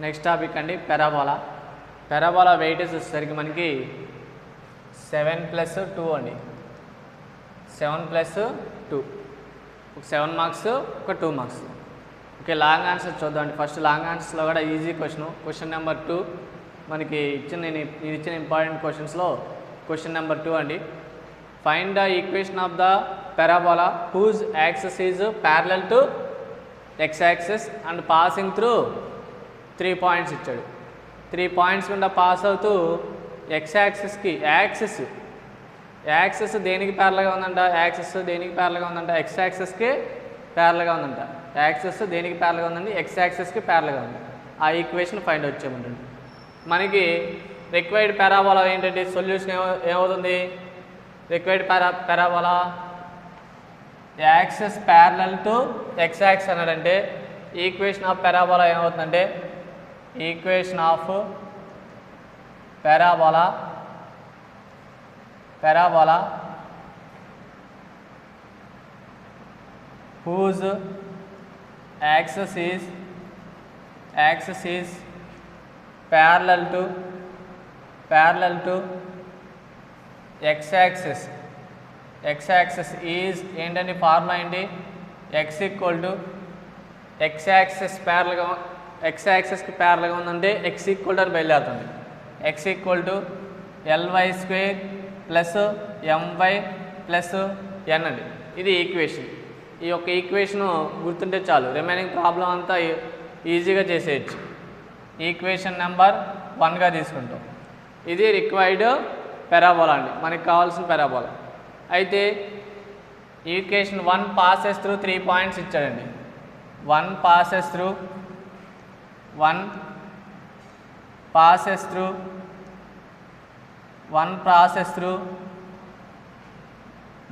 Next topic అండి parabola. Parabola weightage వచ్చేసరికి మనకి 7+2 అండి. 7+2 ఒక 7 మార్క్స్ ఒక 2 మార్క్స్. ఓకే, లాంగ్ ఆన్సర్ చూద్దామండి. ఫస్ట్ లాంగ్ ఆన్సర్స్లో కూడా ఈజీ క్వశ్చన్ నెంబర్ 2 మనకి నేను ఇచ్చిన ఇంపార్టెంట్ క్వశ్చన్స్లో క్వశ్చన్ నెంబర్ 2 అండి. Find the equation of the parabola whose axis is parallel to X axis and passing through 3 points ఇచ్చాడు. 3 పాయింట్స్ గుండా pass అవుతూ X యాక్సిస్కి axis దేనికి ప్యారల్గా ఉందంట? యాక్సిస్ దేనికి ప్యారల్గా ఉందంట? ఎక్స్ యాక్సిస్కి ప్యారల్గా ఉందంట. యాక్సిస్ దేనికి ప్యారల్గా ఉందండి? ఎక్స్ యాక్సిస్కి ప్యారల్గా ఉంది. ఆ ఈక్వేషన్ ఫైండ్ అవుట్ చేయమంటుంది. మనకి రిక్వైర్డ్ పారాబోలా ఏంటంటే సొల్యూషన్ ఏమవుతుంది? Required parabola axis parallel to X axis అన్నాడంటే ఈక్వేషన్ ఆఫ్ పారాబోలా ఏమవుతుందంటే equation of parabola whose axis is parallel to x axis is ఏంటంటే ఫార్ములా ఏంటి? x ఈక్వల్ టు x యాక్సిస్కి ప్యారల్గా ఉందంటే x ఈక్వల్ టు అని బయలుదేరుతుంది. x equal to ly² plus my plus n అండి. ఇది ఈక్వేషన్. ఈ యొక్క ఈక్వేషను గుర్తుంటే చాలు, రిమైనింగ్ ప్రాబ్లం అంతా ఈజీగా చేసేయచ్చు. ఈక్వేషన్ నెంబర్ 1గా తీసుకుంటాం. ఇది రిక్వైర్డ్ పారాబోలా అండి, మనకి కావాల్సిన పారాబోలా. అయితే ఈక్వేషన్ 1 పాసెస్ త్రూ 3 పాయింట్స్ ఇచ్చాడండి. 1 పాసెస్ త్రూ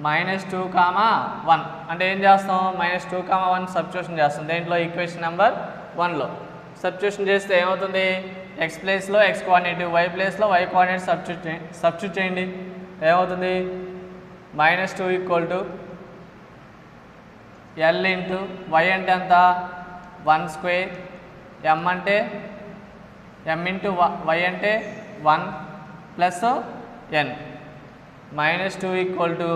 -2, 1 అంటే ఏం చేస్తాం? -2, 1 సబ్స్టిట్యూషన్ చేస్తాం. దేంట్లో? ఈక్వేషన్ నెంబర్ 1లో సబ్స్టిట్యూషన్ చేస్తే ఏమవుతుంది? ఎక్స్ ప్లేస్లో ఎక్స్ కోఆర్డినేట్, వై ప్లేస్లో వై కోఆర్డినేట్ సబ్స్టిట్యూట్ చేయండి. ఏమవుతుంది? -2 equal to L into Y అంటే ఎంత? 1² m ఇంటూ వై అంటే 1 plus n. -2 equal to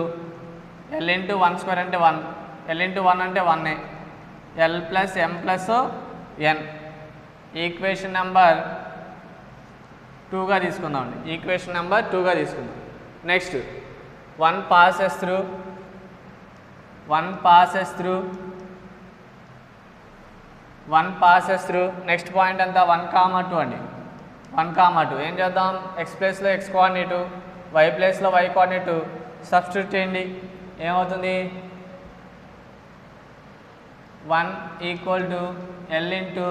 L into 1² అంటే 1, L ఇంటూ 1 అంటే 1, L plus m plus n. Equation number 2గా తీసుకుందామండి. ఈక్వేషన్ నెంబర్ 2గా తీసుకుందాం. Next 1 passes through next point అంతా 1, 2 అండి. 1, 2 ఏం చేద్దాం? ఎక్స్ ప్లేస్లో ఎక్స్ కోఆర్డినేటు, వై ప్లేస్లో వై కోఆర్డినేటు సబ్స్టిట్యూట్ చేయండి. ఏమవుతుంది? 1 equal to L into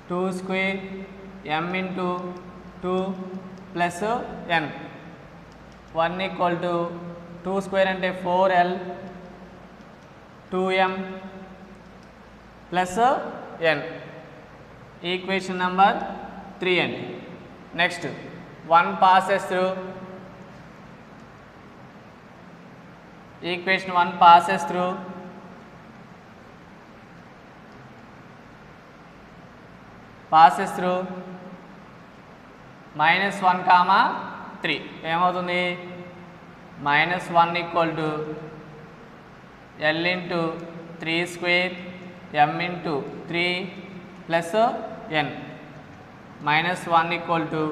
2² m into 2 plus n. 1 equal to 2² అంటే 4L 2m plus n. Equation number 3 అండి. Next 1 passes through equation 1 passes through -1, 3 ఏమవుతుంది? -1 equal to L into 3² m into 3 plus n. -1 equal to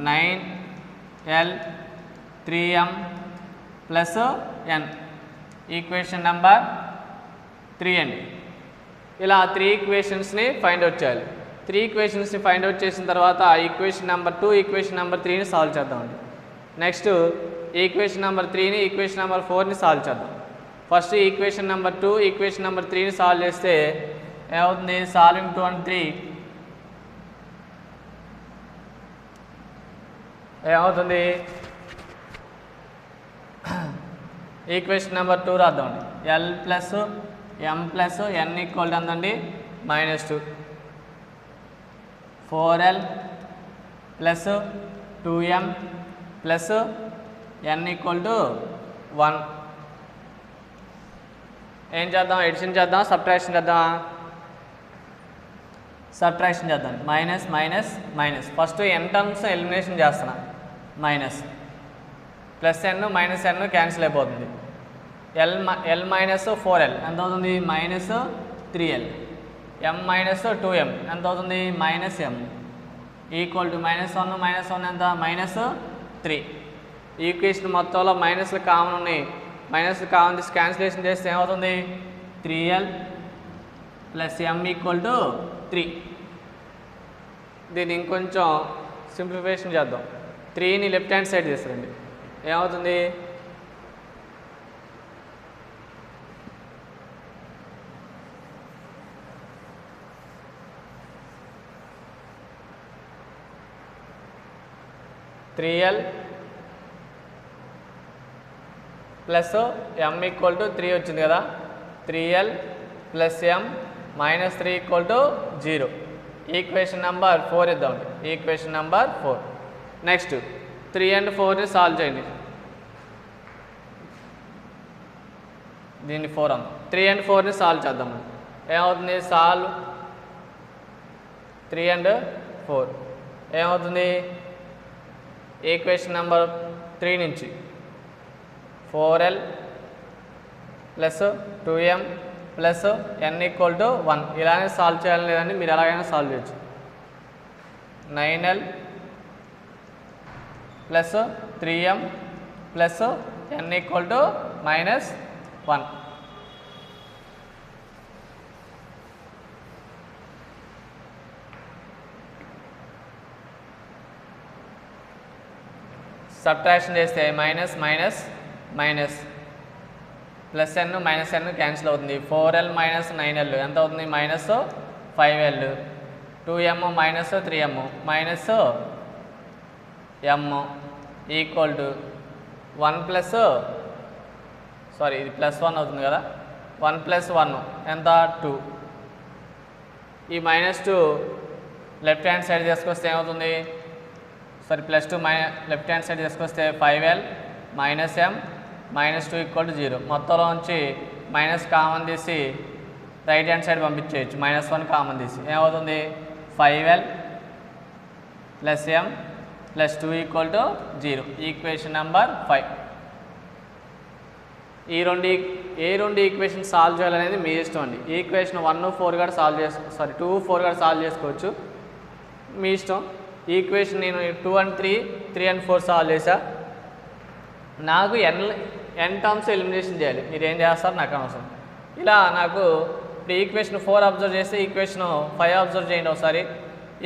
9L 3m plus n. Equation number 3 అండి. ఇలా 3 ఈక్వేషన్స్ని find out చేయాలి. 3 ఈక్వేషన్స్ని find out చేసిన తర్వాత equation number 2, equation number 3ని solve చేద్దామండి. Next equation number 3ని, equation number 4ని సాల్వ్ చేద్దాం. First equation number 2, equation number 3ని సాల్వ్ చేస్తే ఏమవుతుంది? సాల్వింగ్ 2 and 3 ఏమవుతుంది? ఈక్వేషన్ నెంబర్ 2 రాద్దామండి. L plus m plus n equal ఎంతండి? -2. 4L plus 2m plus n equal to 1. ఏం చేద్దాం? ఎడిషన్ చేద్దాం, సబ్ట్రాక్షన్ చేద్దాం. సబ్ట్రాక్షన్ చేద్దాం. Minus minus minus, first n terms elimination చేస్తున్నా. Minus plus n minus n cancel అయిపోతుంది. l minus 4l ఎంత అవుతుంది? Minus 3l. m minus 2m ఎంత అవుతుంది? Minus m. Equal to minus 1 ఎంత? మైనస్ 3. ఈక్వేషన్ మొత్తంలో మైనస్లు కామన్ ఉన్నాయి. మైనస్లు కామన్ తీసి క్యాన్సిలేషన్ చేస్తే ఏమవుతుంది? 3l plus m equal to 3. దీన్ని ఇంకొంచెం సింప్లిఫికేషన్ చేద్దాం. 3ని లెఫ్ట్ హ్యాండ్ సైడ్ చేస్తారండి. ఏమవుతుంది? Three L plus m equal to 3 వచ్చింది కదా. 3l plus m minus 3 equal to 0. Equation number 4 ఇద్దామండి. Equation number 4. నెక్స్ట్ 3 and 4ని సాల్వ్ చేయండి. దీన్ని 4 అందాం. 3 and 4ని సాల్వ్ చేద్దామండి. ఏమవుతుంది? సాల్వ్ 3 and 4 ఏమవుతుంది? ఈక్వేషన్ నెంబర్ 3 నుంచి 4l plus 2m plus n equal to 1 ఇలానే సాల్వ్ చేయాలి. లేదండి మీరు ఎలాగైనా సాల్వ్ చేయొచ్చు. 9l plus 3m plus n equal to minus 1. Subtraction చేస్తే minus minus minus plus n minus n cancel అవుతుంది. 4l మైనస్ 9l ఎంత అవుతుంది? Minus 5l. 2m minus 3m minus m equal to 1 plus ఇది plus 1 అవుతుంది కదా. 1 plus 1 ఎంత? 2. ఈ minus 2 left hand side చేసుకొస్తే ఏమవుతుంది? ప్లస్ 2 లెఫ్ట్ హ్యాండ్ సైడ్ చేసుకొస్తే 5l minus m minus 2 equal to 0. మొత్తంలో నుంచి మైనస్ కామన్ తీసి రైట్ హ్యాండ్ సైడ్ పంపించేయచ్చు. మైనస్ 1 కామన్ తీసి ఏమవుతుంది? 5l plus m plus 2 equal to 0. Equation number 5. ఈ రెండు ఈక్వేషన్ సాల్వ్ చేయాలనేది మీ ఇష్టం అండి. ఈక్వేషన్ 1, 4 కూడా సాల్వ్ 2, 4 కూడా సాల్వ్ చేసుకోవచ్చు, మీ ఇష్టం. ఈక్వేషన్ నేను 2 and 3, 3 and 4 సాల్వ్ చేసా. నాకు n టర్మ్స్ ఎలిమినేషన్ చేయాలి. మీరు ఏం చేస్తారు నాకు అవసరం. ఇలా నాకు ఇప్పుడు ఈక్వేషన్ 4 అబ్జర్వ్ చేస్తే ఈక్వేషన్ 5 అబ్జర్వ్ చేయండి ఒకసారి.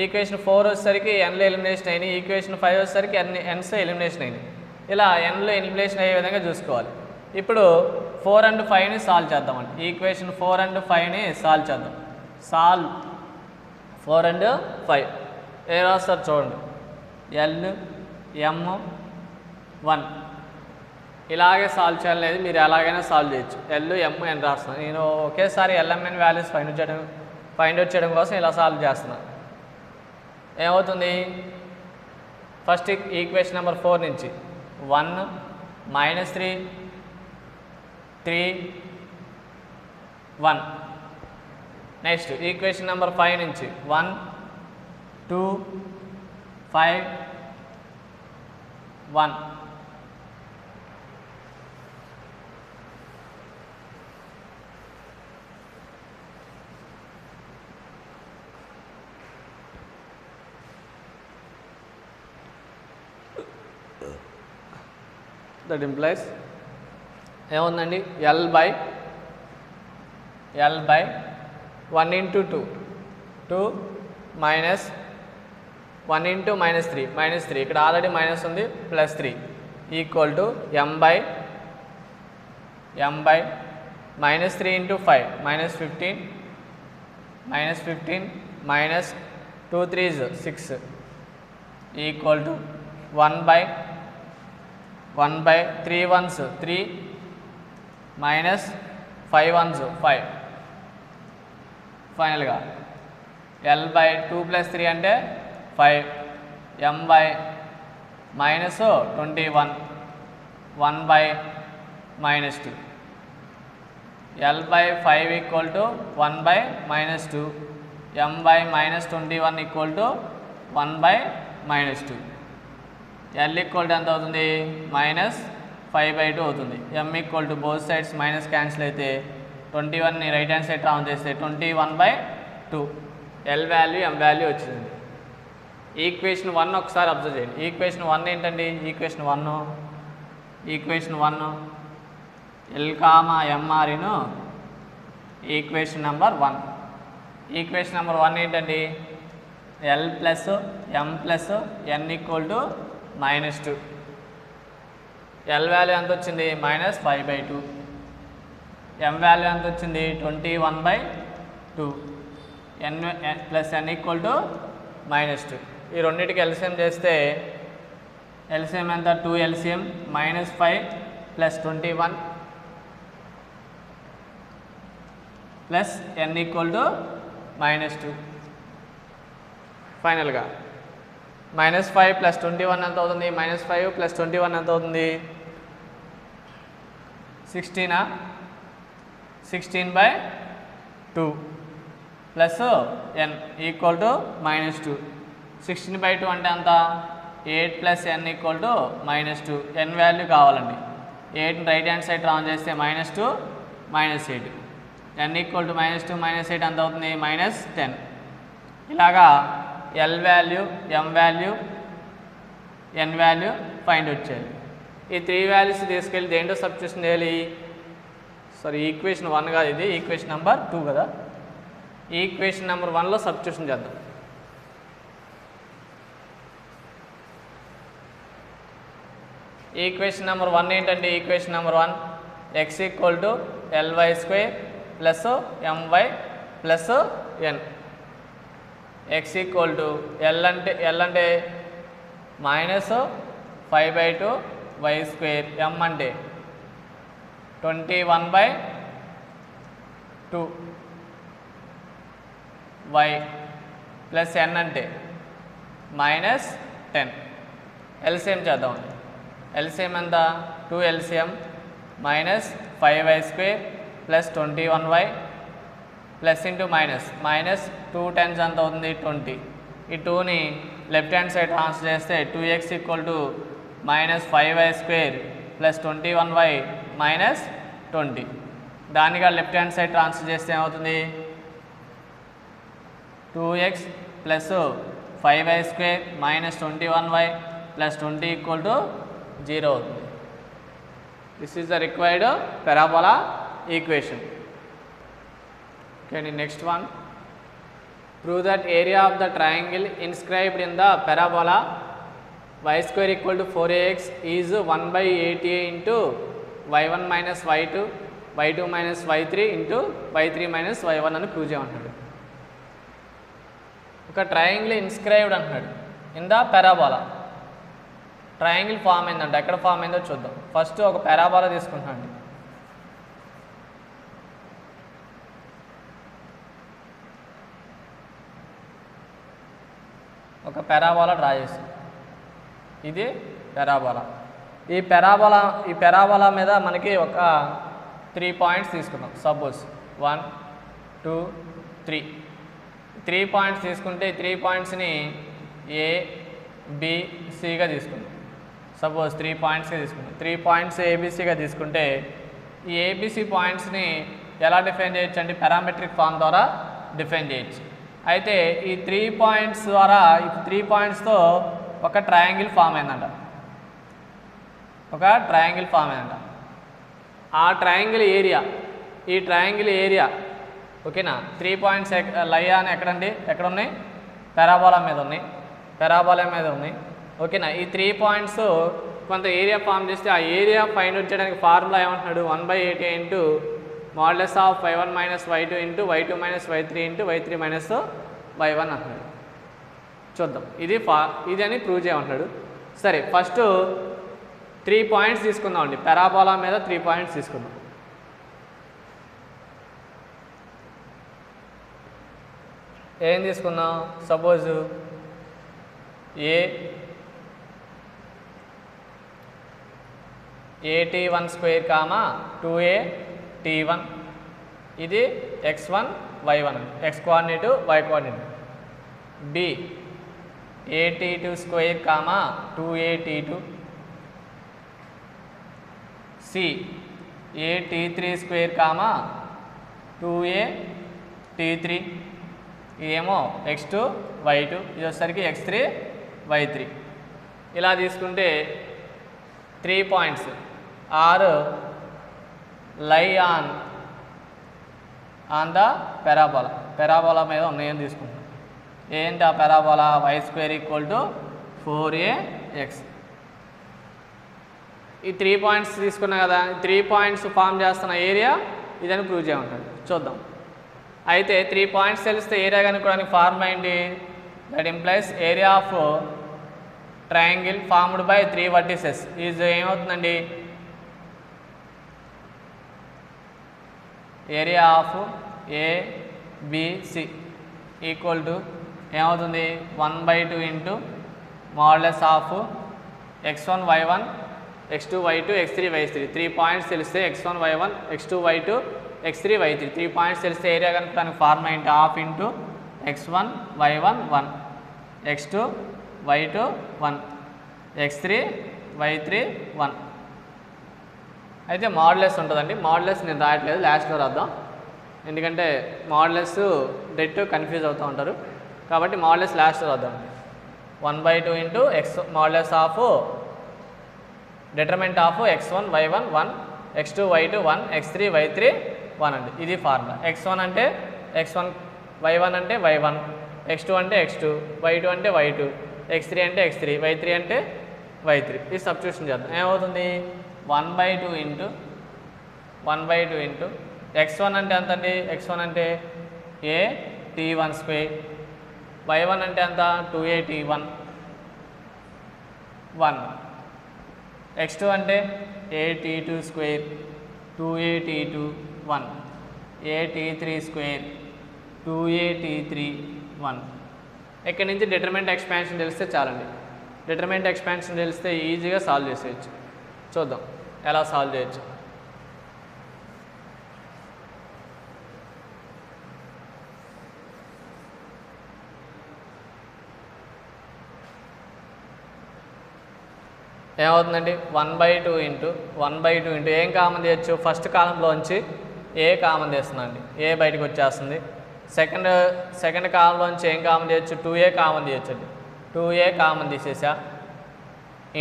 ఈక్వేషన్ 4 వచ్చేసరికి nలో ఎలిమినేషన్ అయినాయి. ఈక్వేషన్ 5 వచ్చేసరికి n's ఎలిమినేషన్ అయినాయి. ఇలా nలో ఎలిమినేషన్ అయ్యే విధంగా చూసుకోవాలి. ఇప్పుడు 4 and 5ని సాల్వ్ చేద్దామండి. ఈక్వేషన్ 4 and 5ని సాల్వ్ చేద్దాం. సాల్వ్ 4 and 5 ఏ రాస్తారు చూడండి. l m 1 ఇలాగే సాల్వ్ చేయాలనేది మీరు ఎలాగైనా సాల్వ్ చేయొచ్చు. l m n రాస్తున్నాను. నేను ఒకేసారి lmn వాల్యూస్ ఫైండ్ అవుట్ చేయడం కోసం ఇలా సాల్వ్ చేస్తున్నాను. ఏమవుతుంది? ఫస్ట్ ఈక్వేషన్ నెంబర్ 4 నుంచి 1 మైనస్ 3 3 1. నెక్స్ట్ ఈక్వేషన్ నెంబర్ 5 నుంచి 1 2 5 1. దట్ ఇంప్లైస్ ఏముందండి? l by 1 into 2 minus 1 into -3 ఇక్కడ ఆల్రెడీ మైనస్ ఉంది, plus 3 equal to m by minus 3 into 5 minus 15 minus 2 3s 6 equal to 1 by 3 1s 3 minus 5 1s 5. ఫైనల్గా l by 2 plus 3 అంటే 5, m by minus 21 1 by minus 2, l by 5 equal to 1 by minus 2 m/-21 equal to 1/-2. L equal to ఎంత అవుతుంది? -5/2 అవుతుంది. m equal to both sides minus cancel అయితే 21ని right hand side ట్రాన్స్ చేస్తే 21/2 L value m value వచ్చింది. Equation 1 ఒకసారి observe చేయండి. Equation 1 ఏంటండి? Equation 1 L, mr in equation number 1. Equation number 1 ఏంటండి? L plus m plus n equal to -2. L value ఎంత వచ్చింది? -5/2. m value ఎంత వచ్చింది? 21/2. n plus n equal to -2. ఈ రెండింటికి ఎల్సిఎం చేస్తే ఎల్సిఎం ఎంత? 2 LCM -5 plus 21 plus n equal to -2. ఫైనల్గా -5 ప్లస్ 21 ఎంత అవుతుంది? -5 ప్లస్ 21 ఎంత అవుతుంది? 16 16/2 ప్లస్ n ఈక్వల్ టు -2. 16/2 అంటే ఎంత? 8 plus n equal to -2. n value కావాలండి. 8ని రైట్ హ్యాండ్ సైడ్ ట్రాన్స్ చేస్తే -2 -8. n ఈక్వల్ టు -2 -8 ఎంత అవుతుంది? -10. ఇలాగా L value, m value, n value find out చేయాలి. ఈ 3 వాల్యూస్ తీసుకెళ్ళి దేంట్లో సబ్స్టిట్యూషన్ చేయాలి? సారీ, ఈక్వేషన్ 1 కాదు, ఇది ఈక్వేషన్ నెంబర్ 2 కదా. ఈక్వేషన్ నెంబర్ 1లో సబ్స్టిట్యూషన్ చేద్దాం. ఈక్వేషన్ నెంబర్ 1 ఏంటంటే equation number 1 x equal to ly² plus my plus n. x equal to L అంటే -5/2 y², m అంటే 21/2 y ప్లస్ n అంటే -10. ఎల్సిఎం చేద్దాం. ఎల్సిఎం ఎంత? 2 LCM -5y² plus 21y plus into minus 2 10s ఎంత అవుతుంది? 20. ఈ 2ని లెఫ్ట్ హ్యాండ్ సైడ్ ట్రాన్స్ఫర్ చేస్తే 2x equal to -5y² plus 21y -20. దానిగా లెఫ్ట్ హ్యాండ్ సైడ్ ట్రాన్స్ఫర్ చేస్తే ఏమవుతుంది? 2x plus 5y² -21y plus 20 equal to 0 అవుతుంది. This is the required parabola equation. Okay, next one. Prove that area of the triangle inscribed in the parabola y² equal to 4ax is 1/8a into y1 minus y2, y2 minus y3 into y3 minus y1 అని prove చేయమంటున్నాడు. ఒక triangle inscribed అంటున్నాడు in the parabola. Triangle form అయిందంట. ఎక్కడ form అయిందో చూద్దాం. First ఒక parabola తీసుకుంటున్నాండి. ఒక పారాబోలా డ్రా చేసి, ఇది పారాబోలా. ఈ పారాబోలా మీద మనకి ఒక 3 పాయింట్స్ తీసుకుందాం. సపోజ్ 1 2 3 పాయింట్స్ తీసుకుంటే 3 పాయింట్స్ని ఏ బి సిగా తీసుకుందాం. సపోజ్ 3 పాయింట్స్గా తీసుకుందాం. 3 పాయింట్స్ ఏబిసిగా తీసుకుంటే ఈ ఏబిసి పాయింట్స్ని ఎలా డిఫైన్ చేయొచ్చు అంటే పారామెట్రిక్ ఫామ్ ద్వారా డిఫైన్ చేయొచ్చు. అయితే ఈ 3 పాయింట్స్ ద్వారా, ఈ 3 పాయింట్స్తో ఒక ట్రయాంగిల్ ఫామ్ అయిందంట. ఆ ట్రయాంగిల్ ఏరియా, ఈ ట్రయాంగిల్ ఏరియా ఓకేనా. 3 పాయింట్స్ లై అని ఎక్కడ ఉన్నాయి? పారాబోలా మీద ఉన్నాయి. ఓకేనా. ఈ 3 పాయింట్స్ కొంత ఏరియా ఫామ్ చేస్తే ఆ ఏరియా ఫైండ్ అవుట్ చేయడానికి ఫార్ములా ఏమంటున్నాడు? 1/8a into modulus of y1 minus y2 into y2 minus y3 into y3 minus y1 అంటున్నాడు. చూద్దాం ఇది అని ప్రూవ్ చేయమంటున్నాడు. సరే, ఫస్ట్ 3 పాయింట్స్ తీసుకుందాం అండి. పారాబోలా మీద 3 పాయింట్స్ తీసుకుందాం. ఏం తీసుకుందాం? సపోజ్ at1² 2at1, ఇది x1 y1 x coordinate y coordinate. B a_t2 square comma 2a_t2. C a_t3 square comma 2a_t3. ఇదేమో x2 y2, ఇది వచ్చేసరికి x3 y3. ఇలా తీసుకుంటే 3 points are lie on the parabola మీద ఉన్నాయని తీసుకుంటాం. ఏంటి ఆ పెరాబోలా? y² = 4ax. ఈ 3 పాయింట్స్ తీసుకున్నా కదా, 3 పాయింట్స్ ఫామ్ చేస్తున్న ఏరియా ఇదని ప్రూవ్ చేయమంటాడు. చూద్దాం. అయితే 3 పాయింట్స్ తెలిస్తే ఏరియా కనుక్కోవడానికి ఫార్ములా ఏంటి? That implies area of triangle formed by 3 vertices is ఏమవుతుందండి? Area of ABC equal to ఏమవుతుంది? 1/2 into modulus of x1 y1 x2 y2 x3 y3. 3 points తెలిస్తే x1 y1 x2 y2 x3 y3. 3 points తెలిస్తే area కనుక్కోవడానికి formula ఏంటి? Half into x1 y1 1 x2 y2 1 x3 y3 1. అయితే modulus ఉంటుందండి. Modulus నేను రాయట్లేదు, లాస్ట్లో రాద్దాం. ఎందుకంటే మాడ్యులస్ డెట్ కన్ఫ్యూజ్ అవుతూ ఉంటారు కాబట్టి మాడ్యులస్ లాస్ట్లో రాద్దాం. 1/2 into x modulus of determinant of x1 y1 1 x2 y2 1 x3 y3 1 అండి. ఇది ఫార్ములా. x1 అంటే x1, y1 అంటే y1, x2 అంటే x2, y2 అంటే y2, x3 అంటే x3, y3 అంటే y3. ఇది సబ్స్టిట్యూషన్ చేద్దాం. ఏమవుతుంది? 1/2 ఇంటూ x1 అంటే ఎంత అండి? x1 అంటే a_t1 స్క్వేర్, y1 అంటే ఎంత? 2a_t1 1, x2 అంటే a_t2 square 2a_t2 1, a_t3 square 2a_t3 1. ఇక్కడ నుంచి డిటర్మినెంట్ ఎక్స్పాన్షన్ తెలిస్తే చాలండి. డిటర్మినెంట్ ఎక్స్పాన్షన్ తెలిస్తే ఈజీగా సాల్వ్ చేసేయచ్చు. చూద్దాం ఎలా సాల్వ్ చేయొచ్చు. ఏమవుతుందండి? 1/2 ఇంటూ ఏం కామన్ తీయచ్చు? ఫస్ట్ కాలంలోంచి ఏ కామన్ తీస్తుందండి, ఏ బయటకు వచ్చేస్తుంది. సెకండ్ కాలంలోంచి ఏం కామన్ తీయచ్చు? 2a కామన్ తీయచ్చండి. 2a కామన్ తీసేసా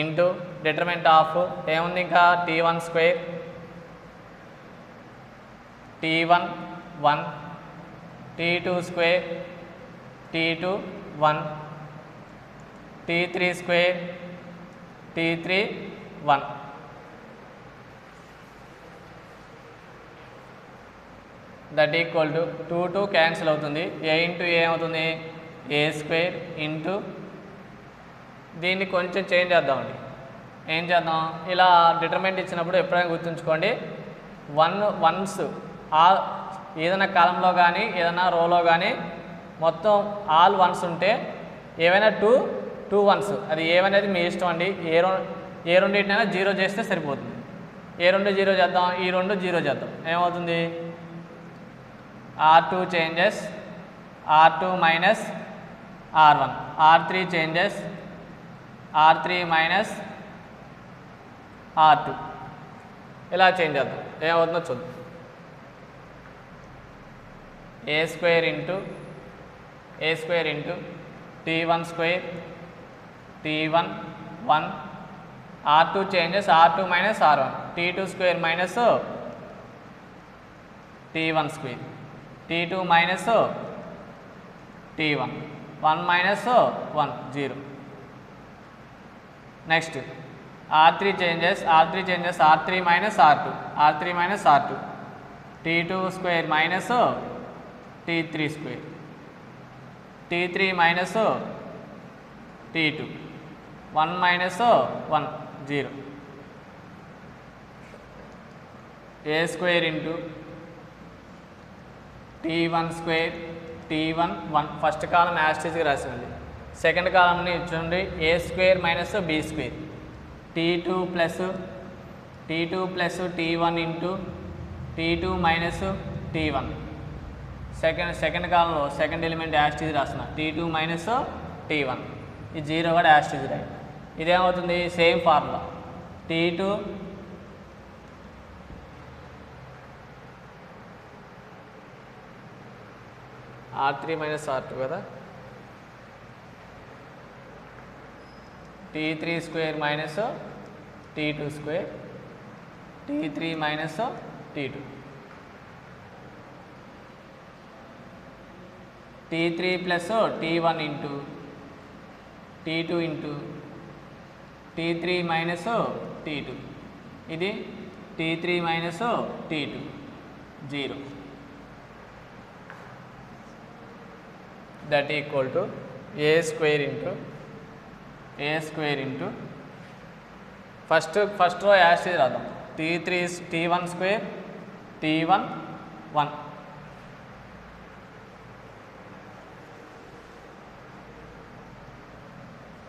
ఇంటూ డిటర్మినెంట్ ఆఫ్ ఏముంది ఇంకా? t1 square t1 1 t2 square t2 1 t3 square t3 1. That equal to 2 cancel అవుతుంది. a ఇంటూ ఏ అవుతుంది? a² ఇంటూ దీన్ని కొంచెం చేంజ్ చేద్దామండి. ఏం చేద్దాం? ఇలా డిటర్మినెంట్ ఇచ్చినప్పుడు ఎప్పుడైనా గుర్తుంచుకోండి, వన్స్ ఏదైనా కాలంలో కానీ ఏదైనా రోలో కానీ మొత్తం ఆల్ వన్స్ ఉంటే ఏవైనా టూ వన్స్, అది ఏమనేది మీ ఇష్టం అండి. ఏ రెండింటినైనా 0 చేస్తే సరిపోతుంది. ఏ 2 0 చేద్దాం, ఈ 2 0 చేద్దాం. ఏమవుతుంది? R2 changes R2 minus R1, R3 changes R3 minus R2. ఇలా చేంజ్ చేద్దాం. ఏమవుతుందో చూద్దాం. a² into t1 square t1 1 R2 changes R2 minus R1 t2 square minus t1 square t2 minus t1 1 minus 1 0. Next R3 changes R3 minus R2 t2 square minus t3 square t3 minus t2 1 minus 1 0. a² into t1 square t1 1 first column యాస్టీస్గా రాసింది. Second కాలంని చూడండి, a² minus b square t2 plus t1 into t2 minus t1 second కాలంలో second element యాస్టీజ్ రాసిన T2 minus T1 ఈ 0 కూడా యాస్టీజ్ రాయి. ఇదేమవుతుంది same formula T2 R3 minus R2 కదా, T3 square minus T2 square T3 minus T2 T3 plus T1 into T2 into T3 minus T2 ఇది T3 minus T2 0 that equal to A square into first row as it is రాద్దాం T1 square T1 1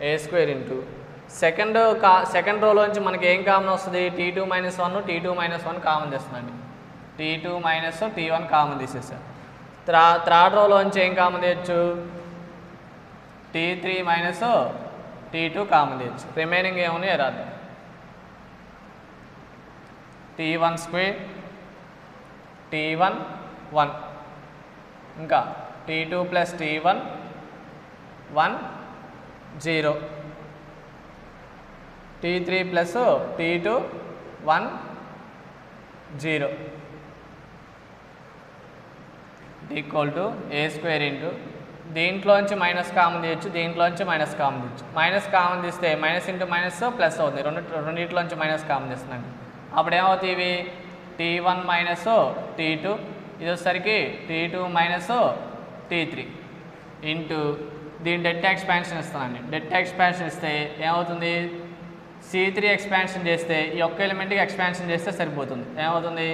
A square into second రోలోంచి మనకి ఏం common వస్తుంది T2 minus 1 T2 minus 1 common తెస్తుందండి. T2 minus T1 common తీసేసారు. Third రోలోంచి ఏం కామన్ తీయచ్చు T3 మైనస్ T2 కామన్ తీయచ్చు. రిమైనింగ్ ఏమున్నాయి రాద్దాం T1 స్క్వేర్ T1 1 ఇంకా T2 plus T1 1 0 T3 plus T2 1 0 equal to A square into దీంట్లోంచి మైనస్ కామన్ తీయచ్చు, దీంట్లోంచి మైనస్ కామన్ తీయచ్చు. మైనస్ కామన్ తీస్తే మైనస్ ఇంటూ మైనస్ ప్లస్ అవుతుంది, రెండింటిలోంచి మైనస్ కామన్ తీస్తుందండి. అప్పుడు ఏమవుతాయి ఇవి T1 మైనస్ T2 ఇది వచ్చేసరికి T2 మైనస్ T3 ఇంటూ దీని డెల్టా ఎక్స్పాన్షన్ ఇస్తానండి. డెల్టా ఎక్స్పాన్షన్ ఇస్తే ఏమవుతుంది C3 ఎక్స్పాన్షన్ చేస్తే ఈ ఒక్క ఎలిమెంట్కి ఎక్స్పాన్షన్ చేస్తే సరిపోతుంది. ఏమవుతుంది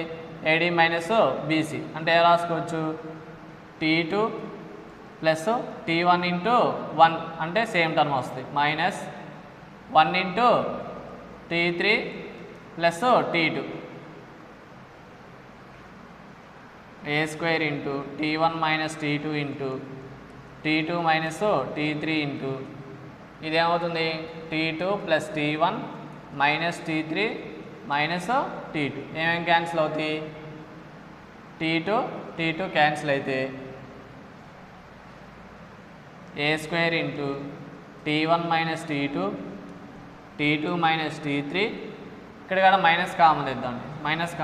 AD మైనస్ BC అంటే ఎలా రాసుకోవచ్చు T2 ప్లస్ T1 ఇంటూ 1 అంటే సేమ్ టర్మ్ వస్తుంది minus 1 into T3 plus T2 A square into T1 minus T2 into T2 minus T3 into ఇదేమవుతుంది T2 plus T1 minus T3 minus T2 ఏమేమి cancel అవుతాయి T2 cancel అయితే A square into T1 minus T2 minus T3 ఇక్కడ కూడా minus common తెద్దాం. Minus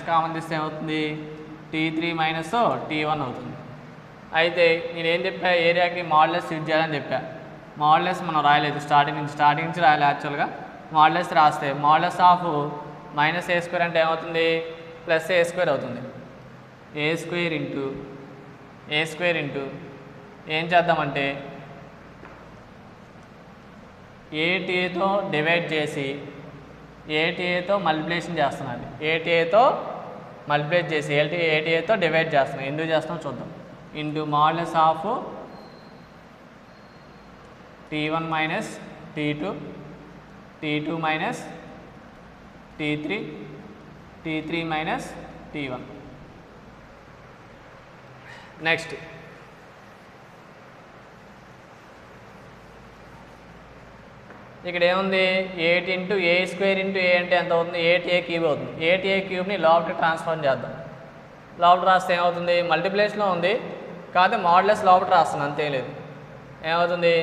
common తెస్తే ఏమవుతుంది T3 minus T1 అవుతుంది. అయితే నేనేం చెప్పా ఏరియాకి మాడ్యులస్ యూజ్ చేయాలని చెప్పా. మాడ్యులస్ మనం రాయలేదు స్టార్టింగ్ నుంచి రాయాలి. యాక్చువల్గా మాడ్యులస్ రాస్తే modulus of minus A square అంటే ఏమవుతుంది ప్లస్ A స్క్వేర్ అవుతుంది. A స్క్వేర్ ఇంటూ ఏం చేద్దామంటే ATAతో డివైడ్ చేసి ATAతో మల్టిప్లికేషన్ చేస్తున్నాను. ATAతో మల్టిప్లై చేసి ATAతో డివైడ్ చేస్తున్నాం. ఎందుకు చేస్తాం చూద్దాం. Into modulus of T1 minus T2 minus T3 minus T1. Next ఇక్కడ ఏముంది 8 into A square into A అంటే ఎంత అవుతుంది 8A క్యూబ్ అవుతుంది. 8A క్యూబ్ని లోపలికి ట్రాన్స్ఫార్మ్ చేద్దాం. లోపల రాస్తే ఏమవుతుంది మల్టిప్లేషన్లో ఉంది కాదు మాడ్యులస్ లోపల రాస్తుంది అంతే లేదు. ఏమవుతుంది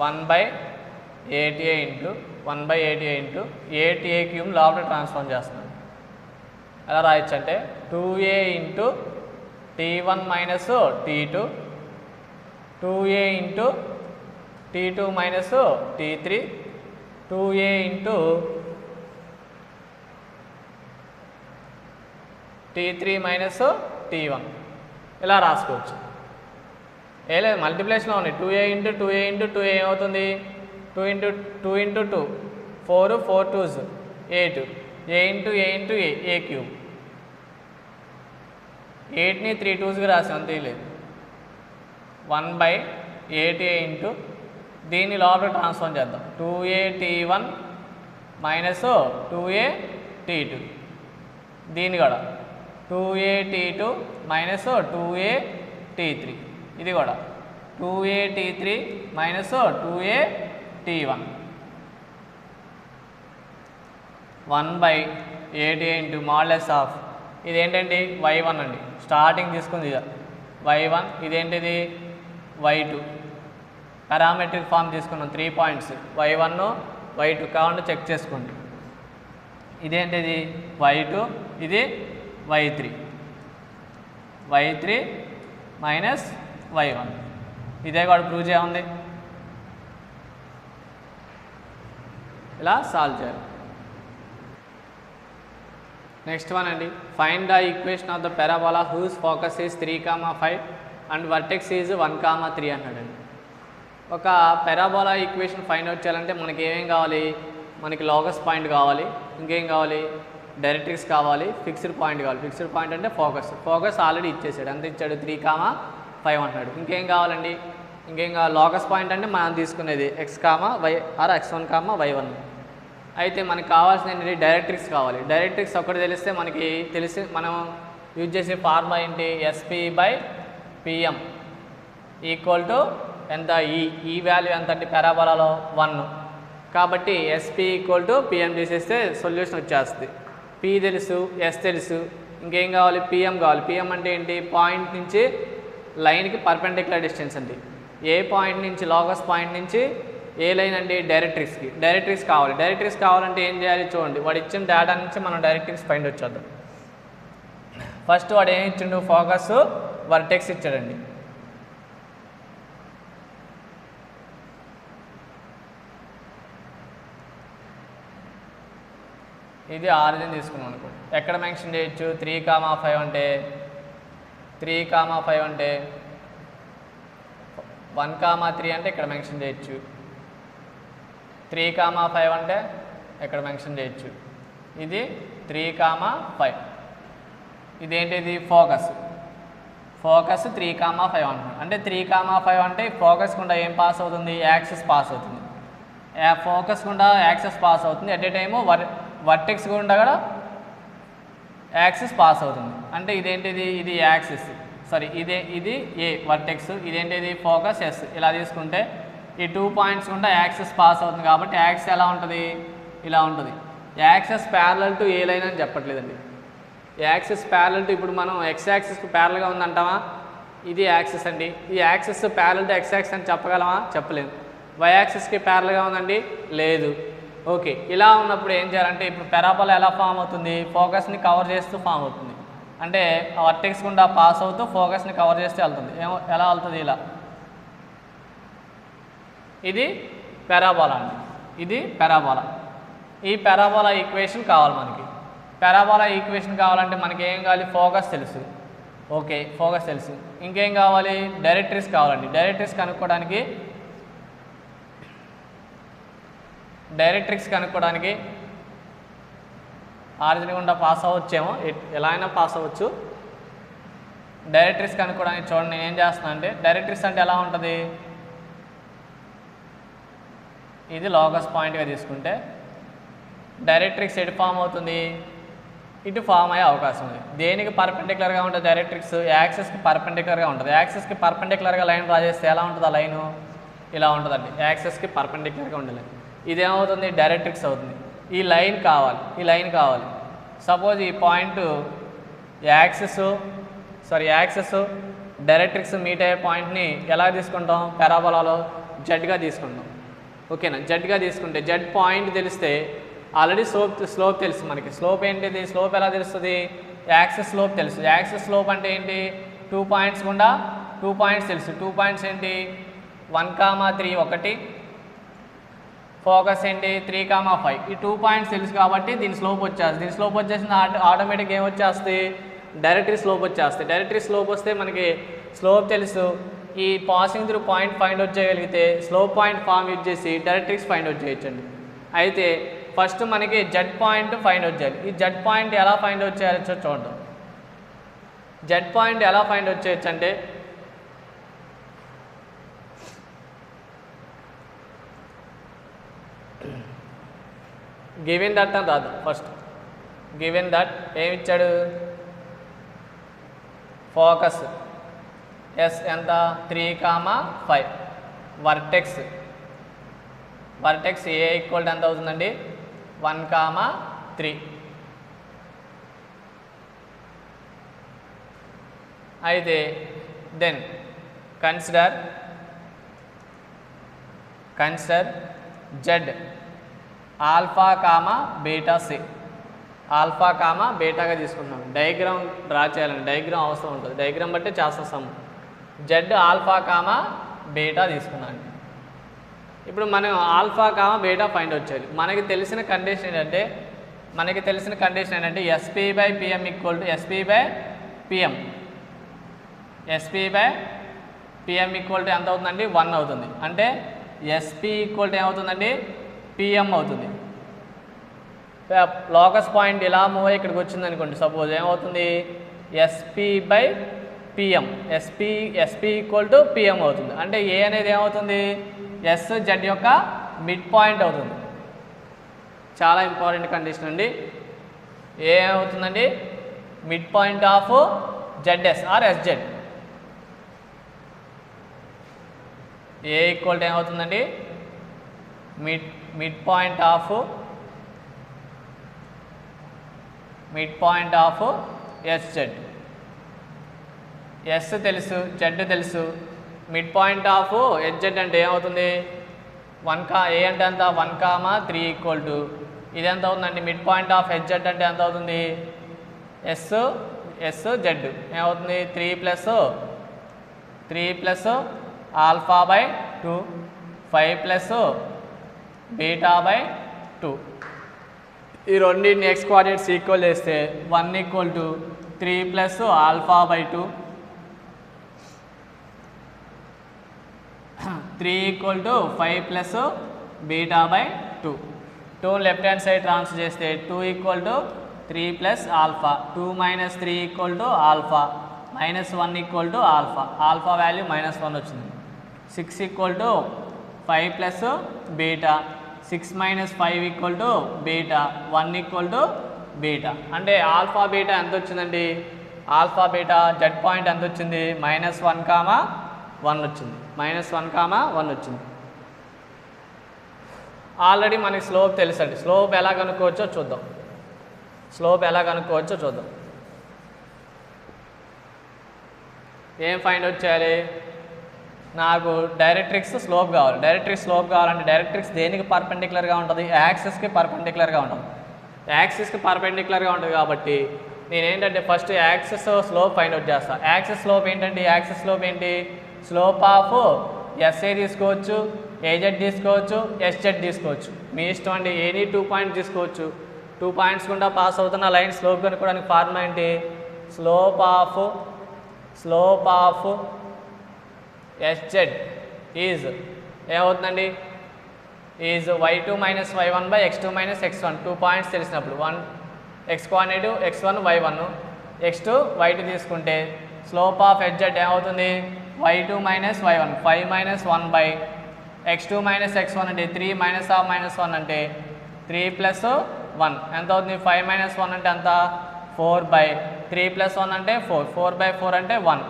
1/8A into 1/8A into 8A cube లోపల ట్రాన్స్ఫార్మ్ చేస్తున్నాను. ఎలా రాయొచ్చు అంటే 2A into T1 minus T2 2A into T2 minus T3 2A into T3 minus T1 ఇలా రాసుకోవచ్చు. ఏ లేదు మల్టిప్లేషన్లో ఉన్నాయి 2A into 2A into 2A ఏమవుతుంది 2 into 2 4 4 2s 8 A into A into A cube 8ని 3 2స్గా రాసాం అంతే లేదు 1/8A ఇంటూ దీన్ని లోపల ట్రాన్స్ఫార్మ్ చేద్దాం 2A T1 minus 2A T2 దీన్ని కూడా 2a_t2 మైనస్ 2a_t3 ఇది కూడా 2a_t3 minus 2a_t1 1/8 into modulus of ఇదేంటండి y1 అండి, స్టార్టింగ్ తీసుకుంది ఇక y1, ఇదేంటిది y2. పారామెట్రిక్ ఫామ్ తీసుకున్నాం 3 పాయింట్స్ y1 y2 కావాలంటే చెక్ చేసుకోండి. ఇదేంటిది y2, ఇది y3 మైనస్ y1. ఇదే కూడా ప్రూవ్ చేయండి. ఇలా సాల్వ్ చేయాలి. నెక్స్ట్ వన్ అండి, find the equation of the parabola whose focus is 3,5 and vertex is 1,3 అన్నాడండి. ఒక పారాబోలా ఈక్వేషన్ ఫైండ్ అవుట్ చేయాలంటే మనకి ఏమేం కావాలి? మనకి లోకస్ పాయింట్ కావాలి, ఇంకేం కావాలి? డైరెక్ట్రిక్స్ కావాలి, ఫిక్స్డ్ పాయింట్ కావాలి. ఫిక్స్డ్ పాయింట్ అంటే ఫోకస్ ఆల్రెడీ ఇచ్చేసాడు, అంత ఇచ్చాడు 3,5 అంటున్నాడు. ఇంకేం కావాలండి? ఇంకేం కావాలి? లోకస్ పాయింట్ అంటే మనం తీసుకునేది x, y are x1, y1. అయితే మనకు కావాల్సిన ఏంటి? డైరెక్ట్రిక్స్ కావాలి. డైరెక్ట్రిక్స్ ఒక్కటి తెలిస్తే మనకి మనం యూజ్ చేసే ఫార్ములా ఏంటి? SP/PM ఈక్వల్ టు ఎంత? ఈ వాల్యూ ఎంత అంటే పారాబోలాలో 1. కాబట్టి SP ఈక్వల్ టు PM తీసేస్తే సొల్యూషన్ వచ్చేస్తుంది. P తెలుసు, S తెలుసు, ఇంకేం కావాలి? PM కావాలి. PM అంటే ఏంటి? పాయింట్ నుంచి లైన్కి పర్పెండిక్యులర్ డిస్టెన్స్ అండి. ఏ పాయింట్ నుంచి, లోకస్ పాయింట్ నుంచి ఏ లైన్ అండి? డైరెక్ట్రిక్స్ కావాలి. డైరెక్ట్రిక్స్ కావాలంటే ఏం చేయాలి? చూడండి, వాడు ఇచ్చిన డేటా నుంచి మనం డైరెక్ట్రిక్స్ ఫైండ్ వచ్చేద్దాం. ఫస్ట్ వాడు ఏమి ఇచ్చిండు? ఫోకస్, వర్టెక్స్ ఇచ్చాడండి. ఇది ఆరిజిన్ తీసుకున్నాం అనుకో. ఎక్కడ మెన్షన్ చేయొచ్చు? 3,5 అంటే 1,3 అంటే ఇక్కడ మెన్షన్ చేయొచ్చు. 3,5 అంటే ఇక్కడ మెన్షన్ చేయొచ్చు. ఇది 3,5. ఇదేంటిది? ఫోకస్ 3,5 అంటున్నాడు. అంటే 3,5 అంటే ఫోకస్ గుండా ఏం పాస్ అవుతుంది? యాక్సిస్ పాస్ అవుతుంది. ఫోకస్ గుండా యాక్సిస్ పాస్ అవుతుంది. ఎట్ ఏ టైము వర్టెక్స్ గుండా కూడా యాక్సిస్ పాస్ అవుతుంది. అంటే ఇదేంటిది? ఇది యాక్సిస్, సారీ ఇది ఏ వర్టెక్స్, ఇదేంటిది? Focus S. ఇలా తీసుకుంటే ఈ 2 పాయింట్స్ గుండా యాక్సిస్ పాస్ అవుతుంది. కాబట్టి యాక్సిస్ ఎలా ఉంటుంది? ఇలా ఉంటుంది. Axis parallel to A line అని చెప్పట్లేదండి. యాక్సిస్ ప్యారలల్ టు, ఇప్పుడు మనం ఎక్స్ యాక్సిస్కి ప్యారల్గా ఉందంటామా? ఇది యాక్సిస్ అండి. ఈ axis parallel to X axis అని చెప్పగలమా? చెప్పలేము. వై యాక్సిస్కి ప్యారల్గా ఉందండి? లేదు. ఓకే, ఇలా ఉన్నప్పుడు ఏం చేయాలంటే, ఇప్పుడు పారాబోలా ఎలా ఫామ్ అవుతుంది? ఫోకస్ని కవర్ చేస్తూ ఫామ్ అవుతుంది. అంటే వర్టెక్స్ గుండా పాస్ అవుతూ ఫోకస్ని కవర్ చేస్తే వెళ్తుంది. ఎలా వెళ్తుంది? ఇలా. ఇది పారాబోలా అండి. ఇది పారాబోలా. ఈ పారాబోలా ఈక్వేషన్ కావాలి మనకి. పారాబోలా ఈక్వేషన్ కావాలంటే మనకి ఏం కావాలి? ఫోకస్ తెలుసు. ఓకే, ఫోకస్ తెలుసు. ఇంకేం కావాలి? డైరెక్ట్రిక్స్ కావాలండి. డైరెక్ట్రిక్స్ కనుక్కోవడానికి ఆరిజిన్ గుండా పాస్ అవ్వచ్చేమో, ఎలా అయినా పాస్ అవ్వచ్చు. డైరెక్ట్రిక్స్ కనుక్కోవడానికి చూడండి నేను ఏం చేస్తున్నా అంటే, డైరెక్ట్రిక్స్ అంటే ఎలా ఉంటుంది? ఇది లోకస్ పాయింట్గా తీసుకుంటే డైరెక్ట్రిక్స్ ఎటు ఫామ్ అవుతుంది? ఇటు ఫామ్ అయ్యే అవకాశం ఉంది. దేనికి పర్పెండిక్యులర్గా ఉంటుంది? డైరెక్ట్రిక్స్ యాక్సిస్కి పర్పెండిక్యులర్గా ఉంటుంది. యాక్సిస్కి పర్పెండిక్యులర్గా లైన్ డ్రా చేస్తే ఎలా ఉంటుంది? ఆ లైను ఇలా ఉంటుందండి. యాక్సిస్కి పర్పెండిక్యులర్గా ఉండాలి. ఇదేమవుతుంది? డైరెక్ట్రిక్స్ అవుతుంది. ఈ లైన్ కావాలి. సపోజ్ ఈ పాయింట్ యాక్సిస్ డైరెక్ట్రిక్స్ మీట్ అయ్యే పాయింట్ని ఎలా తీసుకుంటాం? పారాబోలాలో జెడ్గా తీసుకుంటాం. ఓకేనా? జెడ్గా తీసుకుంటే జెడ్ పాయింట్ తెలిస్తే ఆల్రెడీ స్లోప్ తెలుసు మనకి. స్లోప్ ఏంటిది? స్లోప్ ఎలా తెలుస్తుంది? యాక్సిస్ స్లోప్ తెలుసు. యాక్సిస్ స్లోప్ అంటే ఏంటి? 2 పాయింట్స్ గుండా 2 పాయింట్స్ తెలుసు. 2 పాయింట్స్ ఏంటి? 1,3 ఒకటి, ఫోకస్ ఏంటి? 3,5. ఈ 2 పాయింట్స్ తెలుసు కాబట్టి దీని స్లోప్ వచ్చేసింది. ఆటోమేటిక్గా ఏం వచ్చేస్తుంది? డైరెక్ట్రీ స్లోప్ వచ్చేస్తుంది. డైరెక్ట్రీ స్లోప్ వస్తే మనకి స్లోప్ తెలుసు. ఈ passing through point find out చేయగలిగితే స్లోప్ పాయింట్ ఫామ్ యూజ్ చేసి డైరెక్ట్రిక్స్ ఫైండ్ అవుట్ చేయొచ్చండి. అయితే ఫస్ట్ మనకి జెడ్ పాయింట్ ఫైండ్ అవుట్ చేయాలి. ఈ జెడ్ పాయింట్ ఎలా ఫైండ్ అవుట్ చేయొచ్చో చూద్దాం. జెడ్ పాయింట్ ఎలా ఫైండ్ అవుట్ చేయొచ్చు అంటే, గివెన్ దట్ అని రాదు. ఫస్ట్ గివెన్ దట్ ఏమిచ్చాడు? ఫోకస్ ఎస్ ఎంత 3,5. వర్టెక్స్ ఏ ఈక్వల్ టు ఎంత అవుతుందండి 1,3. అయితే then consider Z alpha comma beta C. Alpha comma బీటాగా తీసుకుంటున్నాం. డయాగ్రామ్ డ్రా చేయాలండి, డయాగ్రామ్ అవసరం ఉంటుంది, డయాగ్రామ్ బట్టి చేస్తాం. జెడ్ ఆల్ఫా కామా బీటా తీసుకున్నాను. ఇప్పుడు మనం ఆల్ఫా కామా బీటా ఫైండ్ వచ్చేది. మనకి తెలిసిన కండిషన్ ఏంటంటే SP by PM equal to SP by PM equal to ఎంత అవుతుందండి 1 అవుతుంది. అంటే ఎస్పీ ఈక్వల్ టు ఏమవుతుందండి పిఎం అవుతుంది. లోకస్ పాయింట్ ఇలా మూవ్ అయ్యి ఇక్కడికి వచ్చింది అనుకోండి, సపోజ్ ఏమవుతుంది SP by PM, SP equal to PM అవుతుంది. అంటే ఏ అనేది ఏమవుతుంది ఎస్ జెడ్ యొక్క మిడ్ పాయింట్ అవుతుంది. చాలా ఇంపార్టెంట్ కండిషన్ అండి. ఏ ఏమవుతుందండి mid point of ZS or SZ. A equal to ఏమవుతుందండి mid point of SZ. Yes తెలుసు, జెడ్ తెలుసు. మిడ్ పాయింట్ ఆఫ్ ఎస్జెడ్ అంటే ఏమవుతుంది ఏ అంటే ఎంత 1,3 ఈక్వల్ టు ఇది ఎంత అవుతుందండి మిడ్ పాయింట్ ఆఫ్ ఎస్జెడ్ అంటే ఎంత అవుతుంది ఎస్ జెడ్ ఏమవుతుంది 3 plus alpha by 2 5 plus beta by 2. ఈ రెండింటిని ఎక్స్ కోఆర్డినేట్స్ ఈక్వల్ చేస్తే 1 equal to 3 plus alpha by 2, 3 equal to 5 plus beta by 2. 2 left hand side transfer చేస్తే 2 equal to 3 plus alpha, 2 minus 3 equal to alpha, -1 equal to alpha value -1 వచ్చింది. 6 equal to 5 plus beta, 6 minus 5 equal to beta, 1 equal to beta. అంటే alpha beta ఎంత వచ్చిందండి alpha beta Z point ఎంత వచ్చింది -1,1 వచ్చింది. -1,1 వచ్చింది. Already మనకి స్లోప్ తెలుసండి. స్లోప్ ఎలా కనుక్కోవచ్చో చూద్దాం. ఏం ఫైండ్ అవుట్ చేయాలి, నాకు డైరెక్ట్రిక్స్ స్లోప్ కావాలి. కావాలంటే డైరెక్ట్రిక్స్ దేనికి పర్పెండిక్యులర్గా ఉంటుంది యాక్సిస్కి పర్పెండిక్యులర్గా ఉంటుంది. కాబట్టి నేనేంటంటే first axis slope find out చేస్తాను. యాక్సిస్ స్లోప్ ఏంటి స్లోప్ ఆఫ్ ఎస్ఏ తీసుకోవచ్చు, ఏజెడ్ తీసుకోవచ్చు, ఎస్జెడ్ తీసుకోవచ్చు, మీ ఇష్టం అండి. ఎనీ 2 పాయింట్స్ తీసుకోవచ్చు. 2 పాయింట్స్ గుండా పాస్ అవుతున్న లైన్ స్లోప్ కనుక్కోవడానికి ఫార్ములా ఏంటి స్లోప్ ఆఫ్ ఎస్జెడ్ ఈజ్ ఏమవుతుందండి is y2 minus y1 by x2 minus x1. 2 points తెలిసినప్పుడు 1 x coordinative x1 y1 x2 y2 తీసుకుంటే స్లోప్ ఆఫ్ ఎస్జెడ్ ఏమవుతుంది y2 minus y1 5 minus 1 by x2 minus x1 అంటే 3 minus of -1 అంటే 3 plus 1 ఎంత అవుతుంది 5 minus 1 అంటే అంత 4 బై 3 ప్లస్ 1 అంటే 4 బై 4 అంటే 1.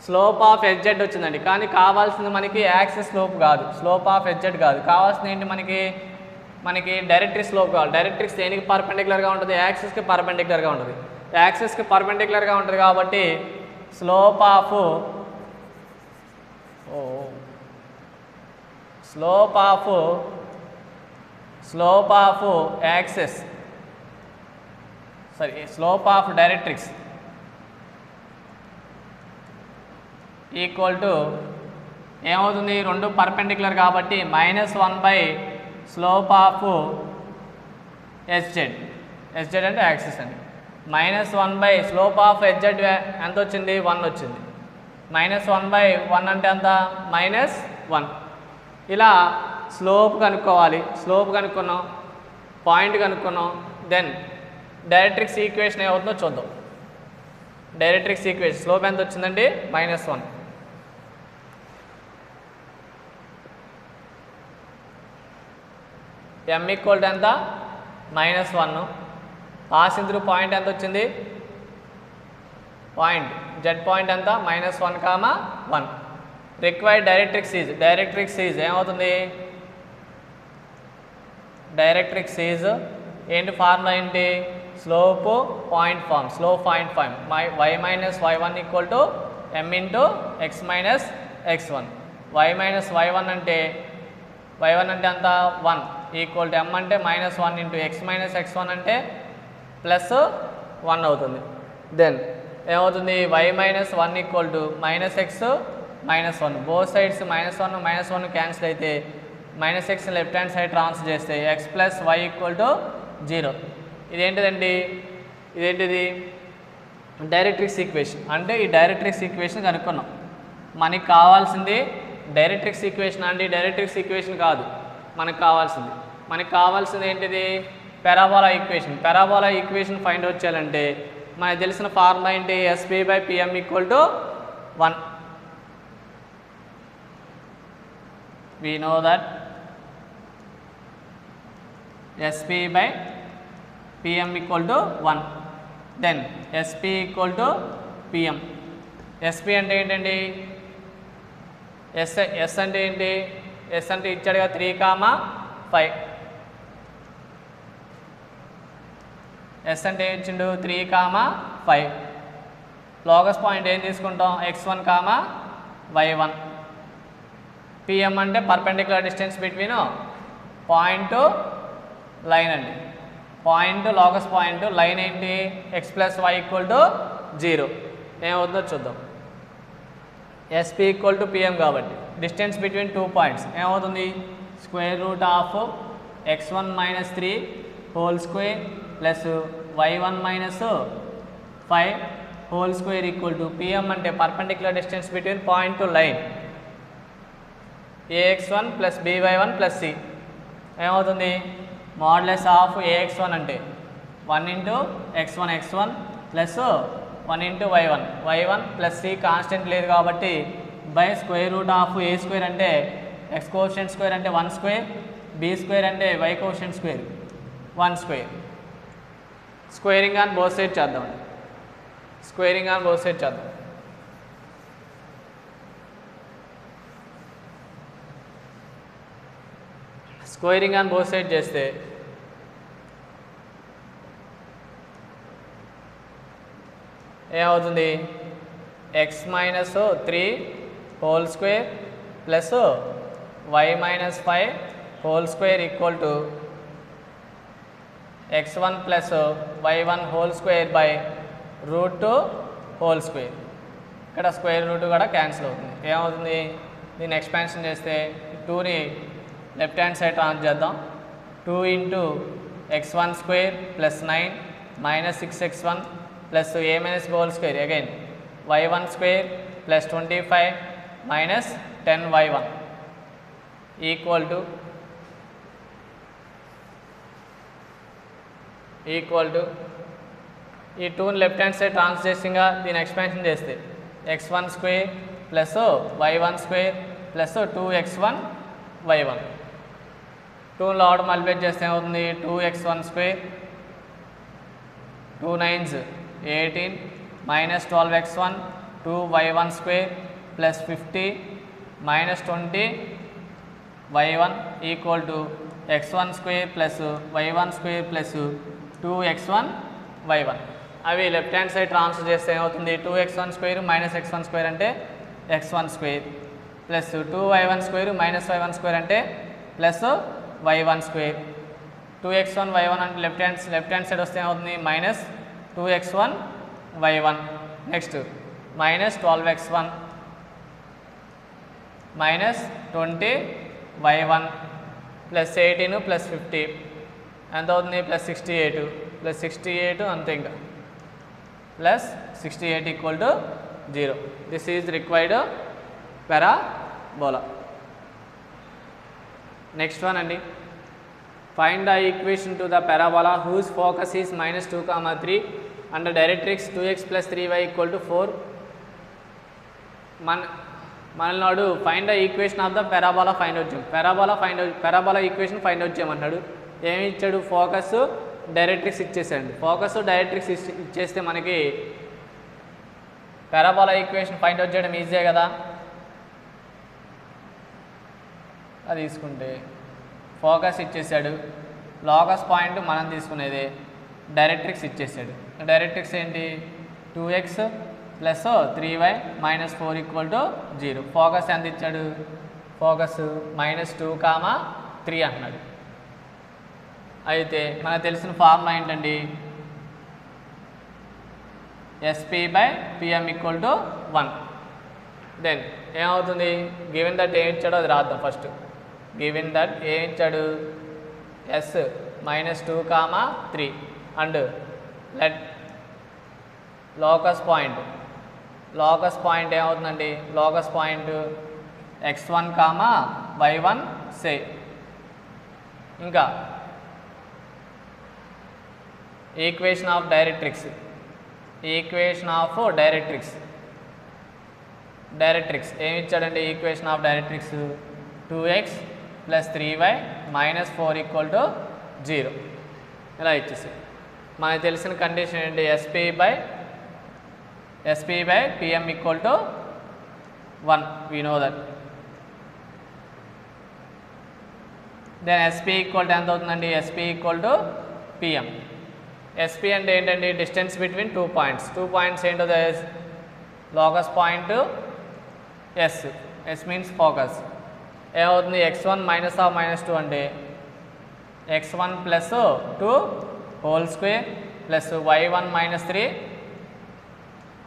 స్లోప్ ఆఫ్ ఎస్జెడ్ వచ్చిందండి. కానీ కావాల్సింది మనకి యాక్సిస్ స్లోప్ కాదు, స్లోప్ ఆఫ్ ఎస్జెడ్ కాదు. కావాల్సింది ఏంటి మనకి డైరెక్ట్రిక్స్ స్లోప్ కావాలి. డైరెక్ట్రిక్స్ దేనికి పర్పెండిక్యులర్గా ఉంటుంది యాక్సిస్కి పర్పెండిక్యులర్గా ఉంటుంది. కాబట్టి slope of axis slope of directrix equal to ఏమవుతుంది రెండు పర్పెండిక్యులర్ కాబట్టి -1 బై స్లోప్ ఆఫ్ ఎస్జెడ్ అంటే యాక్సిస్ అండి. -1 బై స్లోప్ ఆఫ్ ఎస్జెడ్ ఎంత వచ్చింది 1 వచ్చింది. -1 బై 1 అంటే ఎంత -1. ఇలా స్లోప్ కనుక్కున్నాం, పాయింట్ కనుక్కున్నాం. దెన్ డైరెక్ట్రిక్స్ ఈక్వేషన్ ఏమవుతుందో చూద్దాం. డైరెక్ట్రిక్స్ ఈక్వేషన్ స్లోప్ ఎంత వచ్చిందండి -1. m ఈక్వల్ టు ఎంత -1. పాసింగ్ త్రూ పాయింట్ ఎంత వచ్చింది పాయింట్ జెడ్ పాయింట్ ఎంత -1, 1. రిక్వైర్డ్ డైరెక్ట్రిక్స్ ఈజ్ ఏమవుతుంది, డైరెక్ట్రిక్స్ ఈజ్ ఏంటి ఫార్ములా ఏంటి, slope point form y - y1 = m × x - x1. y - y1 అంటే అంత 1 = m అంటే -1 × x - x1 అంటే +1 అవుతుంది. దెన్ ఏమవుతుంది, y - 1 = -x - 1. Both sides -1 cancel అయితే -x left hand side transfer చేస్తే x + y = 0. ఇదేంటిదండి, ఇదేంటిది డైరెక్ట్రిక్స్ ఈక్వేషన్. అంటే ఈ డైరెక్ట్రిక్స్ ఈక్వేషన్ కనుక్కున్నాం. మనకి కావాల్సింది డైరెక్ట్రిక్స్ ఈక్వేషన్ అండి, డైరెక్ట్రిక్స్ ఈక్వేషన్ కాదు మనకు కావాల్సింది ఏంటిది, పారాబోలా ఈక్వేషన్ ఫైండ్ అవుట్ చేయాలంటే మనకు తెలిసిన ఫార్ములా ఏంటి, SP/PM = 1. we know that SP/PM = 1. then SP = PM. SP అంటే ఏంటండి, S అంటే ఏంటి, S అంటే ఇచ్చాడుగా 3, 5. S అంటే ఇచ్చిండు 3, 5. లోకస్ పాయింట్ ఏం తీసుకుంటాం, x1, y1. PM అంటే perpendicular distance between point line అండి. పాయింట్ లోకస్ పాయింట్, లైన్ ఏంటి x + y = 0. ఏమవుతుందో చూద్దాం. SP = PM కాబట్టి డిస్టెన్స్ బిట్వీన్ 2 పాయింట్స్ ఏమవుతుంది, √(x1 - 3) whole square plus y1 - 5 whole square = PM అంటే perpendicular distance between point to line ax1 + by1 + c. ఏమవుతుంది, modulus of ax1 అంటే 1 × x1 plus 1 × y1 + c. Constant లేదు కాబట్టి by √(a² అంటే x coefficient square అంటే 1², b² అంటే y coefficient square 1². Squaring on both side చేద్దాం. Squaring on both side చేస్తే ఏమవుతుంది, x - 3 whole square plus y - 5 whole square = x1 + y1 whole square by √2 whole square. ఇక్కడ square root కూడా cancel అవుతుంది. ఏమవుతుంది, దీన్ని ఎక్స్పాన్షన్ చేస్తే 2ని లెఫ్ట్ హ్యాండ్ సైడ్ ట్రాన్స్ చేద్దాం. 2 × x1² + 9 - 6x1 plus a minus b whole square, again y1² plus 25 minus 10y1 equal to ఈ 2ని లెఫ్ట్ హ్యాండ్ సైడ్ ట్రాన్స్లేషన్గా దీని ఎక్స్పాన్షన్ చేస్తే x1² plus y1² plus 2x1 y1. 2 lord multiply చేస్తే ఏమవుతుంది, 2x1² 2 9s 18 minus 12x1 2y1² plus 50 minus 20 y1 equal to x1² plus y1² plus 2x1 y1. అవి left hand side transfer చేస్తే ఏమవుతుంది, 2x1² minus x1² అంటే x1² plus 2y1² minus y1² అంటే plus y1². 2x1 y1 అంటే left hand side వస్తే ఏమవుతుంది, minus 2x1 y1. Next minus 12x1 minus 20 y1 plus 18 plus 50 ఎంత అవుతుంది, ప్లస్ 68 అంతే, ఇంకా plus 68 equal to 0. This is required parabola. Next one అండి, find the equation to the parabola whose focus is minus 2, 3 and the directrix 2x plus 3y equal to 4. మనల్నాడు find the equation of the parabola find out చేయం. Parabola equation find out చేయమన్నాడు. ఏమి ఇచ్చాడు, focus directrix ఇచ్చేసాడు. Focus directrix ఇచ్చేస్తే మనకి parabola equation find out చేయడం ఈజీయే కదా. అది తీసుకుంటే ఫోకస్ ఇచ్చేసాడు, లోకస్ పాయింట్ మనం తీసుకునేది, డైరెక్ట్రిక్స్ ఇచ్చేసాడు. డైరెక్ట్రిక్స్ ఏంటి 2x plus 3y minus 4 equal to 0. Focus ఎంత ఇచ్చాడు, ఫోకస్ -2, 3 అంటున్నాడు. అయితే మనకు తెలిసిన ఫార్ములా ఏంటండి, SP/PM ఈక్వల్ టు 1. దెన్ ఏమవుతుంది, గివెన్ దట్ ఏం ఇచ్చాడో అది రాద్దాం ఫస్ట్. గివెన్ దట్ ఏం ఇచ్చాడు, S -2, 3 and let locus point ఏమవుతుందండి, locus point x1, y1 say. ఇంకా ఈక్వేషన్ ఆఫ్ డైరెక్ట్రిక్స్ ఏమి ఇచ్చాడండి, equation of directrix 2x plus 3y minus 4 equal to 0 ఇలా ఇచ్చేసి. మనకు తెలిసిన కండిషన్ ఏంటి, SP/PM equal to 1. We know that. Then SP equal to ఎంత అవుతుందండి, SP equal to PM. SP అంటే ఏంటండి, డిస్టెన్స్ బిట్వీన్ 2 పాయింట్స్. 2 పాయింట్స్ ఏంటో locus point S means focus. ఏమవుతుంది, x1 -2 అంటే x1 plus 2 whole square plus y1 -3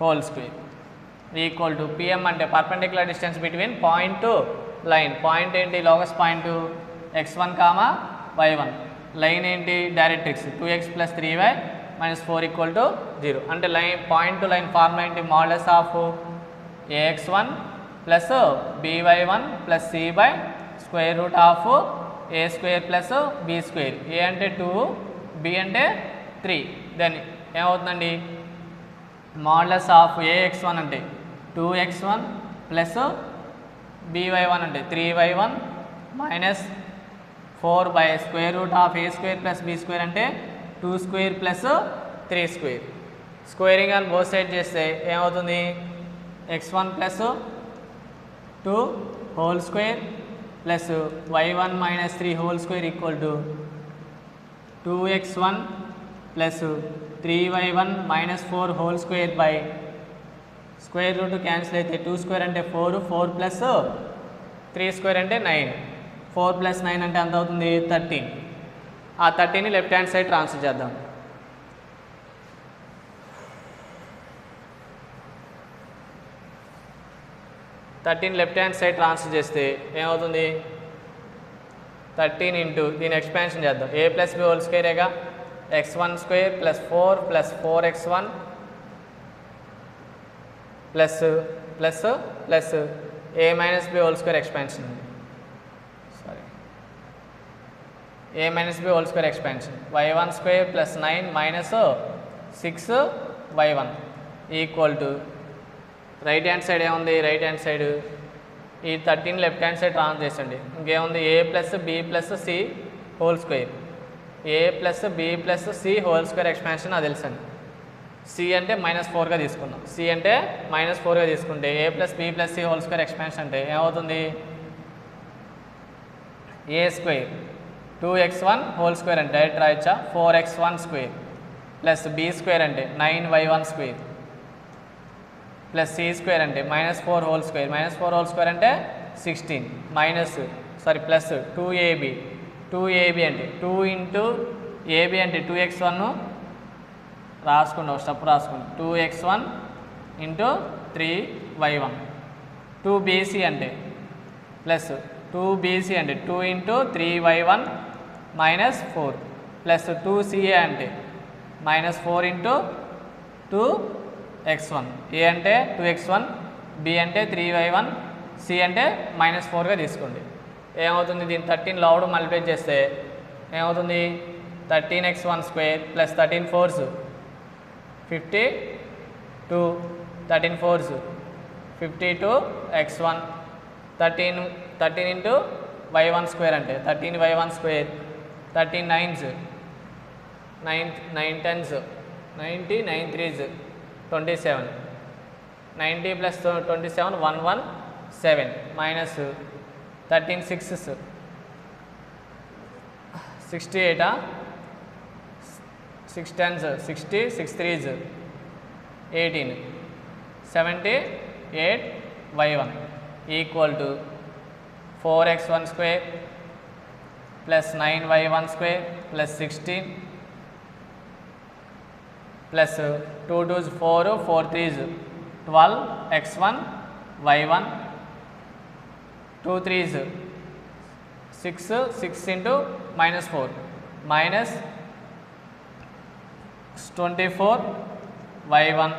whole square equal to PM అంటే perpendicular distance between point to line. Point ఏంటి, locus point x1, y1. Line ఏంటి, directrix 2x plus 3y minus 4 equal to 0. అంటే line point to line formula ఏంటి, modulus of ax1 plus by1 plus c by square root of a square plus b square. a అంటే 2, b అంటే 3. Then ఏమవుతుందండి, modulus of ax1 అంటే 2x1 plus by1 అంటే 3y1 minus 4 by square root of a square plus b square అంటే 2 square plus 3 square. Squaring అని both side చేస్తే ఏమవుతుంది, x1 plus 2 whole square plus y1 minus 3 whole square equal to 2x1 plus 3y1 minus 4 whole square by square root cancel అయితే 2 square అంటే 4, 4 plus 3 square అంటే 9, 4 plus 9 అంటే ఎంత అవుతుంది, 13. ఆ 13ని లెఫ్ట్ హ్యాండ్ సైడ్ ట్రాన్స్ఫర్ చేద్దాం. లెఫ్ట్ హ్యాండ్ సైడ్ ట్రాన్స్ఫర్ చేస్తే ఏమవుతుంది, 13 ఇంటూ దీని ఎక్స్పాన్షన్ చేద్దాం, a ప్లస్ b హోల్ స్క్వేరేగా, x1 square plus 4 plus 4x1 plus plus plus a minus b whole square expansion, a minus b whole square expansion, y1 square plus 9 minus 6y1 equal to right hand side ఏముంది, right hand side ఈ 13 left hand side trans చేసండి. ఇంకేముంది, a plus b plus c whole square, a plus b plus c whole square expansion అది తెలుసండి. c అంటే -4గా తీసుకుందాం. c అంటే -4గా తీసుకుంటే a plus b plus c whole square expansion అంటే ఏమవుతుంది, a square 2x1 whole square అంటే డైరెక్ట్ రాయొచ్చా, 4x1 square plus b square అంటే 9y1 square plus c square అంటే -4 హోల్ స్క్వేర్, -4 హోల్ స్క్వేర్ అంటే 16 ప్లస్ 2ab అంటే 2 ఇంటూ ab అంటే 2x1 రాసుకుంటాం, స్టెప్ రాసుకుంటాం, 2x1 ఇంటూ 3y1. 2bc అంటే ప్లస్ 2bc అంటే 2 into 3y1 minus 4 plus 2ca అంటే -4 ఇంటూ 2x1. a అంటే 2x1, b అంటే 3y1, c అంటే -4గా తీసుకోండి. ఏమవుతుంది, దీన్ని 13 లౌడ్ మల్టిప్లై చేస్తే ఏమవుతుంది, 13x1 square plus 13 4s 52, 13 4s 52x1, 13 into y1 square అంటే 13y1 square, 13 9s 9 10s 90, 9 3s 27, 90 plus 27 117 minus 13 6s 68 6 10s 60 6 3s 18 78 y1 equal to 4x1 square plus 9y1 square plus 16 plus 2 2s 4 4 3s 12 x1 y1 2 3s 6 6 into minus 4 minus 24 y1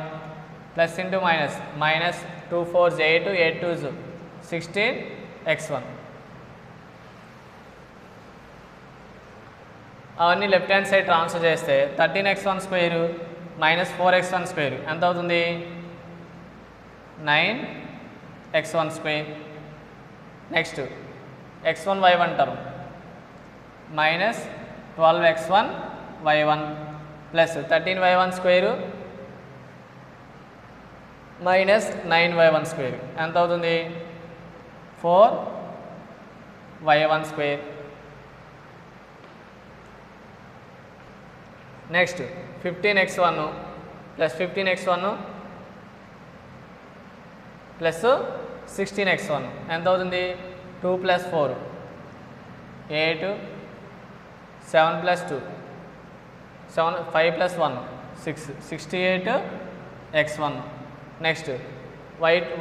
plus into minus minus 2 4s 8 8 2s 16 x1 అవన్నీ left hand side transfer చేస్తే 13x1 square minus 4x1 square ఎంత అవుతుంది 9x1 square next x1 y1 term minus 12x1 y1 plus 13y1 square minus 9y1 square ఎంత అవుతుంది 4y1 square next 15x1 plus 15x1 plus 16x1 ఎంత అవుతుంది 2 plus 4 8 7 plus 2 7 5 plus 1 6 68x1 next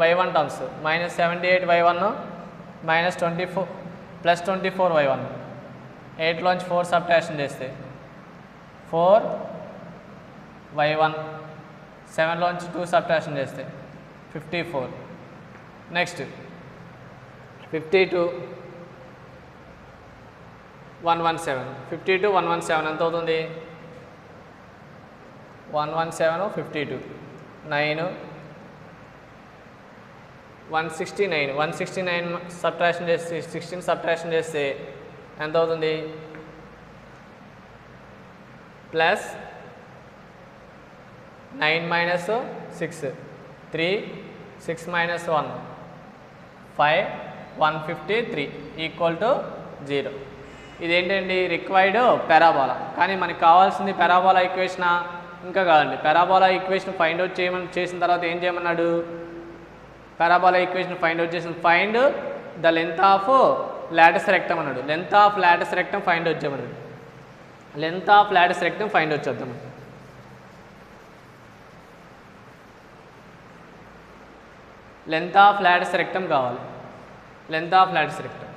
y1 terms minus 78y1 minus 24 plus 24y1 8లోంచి 4 subtraction చేస్తే 4y1 7లోంచి 2 subtraction చేస్తే 54 next 52 117 52 117 ఎంత అవుతుంది 117 52 9 169 169 subtraction చేస్తే 16 subtraction చేస్తే ఎంత అవుతుంది plus 9 minus 6 3 6 minus 1 5 153 equal to 0 ఇదేంటండి రిక్వైర్డ్ పారాబోలా కానీ మనకు కావాల్సింది పారాబోలా ఈక్వేషన్ ఇంకా కాదండి పారాబోలా ఈక్వేషన్ ఫైండ్ అవుట్ చేసిన తర్వాత ఏం చేయమన్నాడు పారాబోలా ఈక్వేషన్ ఫైండ్ అవుట్ చేసిన find the length of latus rectum అన్నాడు length of latus rectum find out చేయమన్నాడు length of latus rectum find out చేద్దాం లెంత్ ఆఫ్ లాటస్ రెక్టమ్ కావాలి length of latus rectum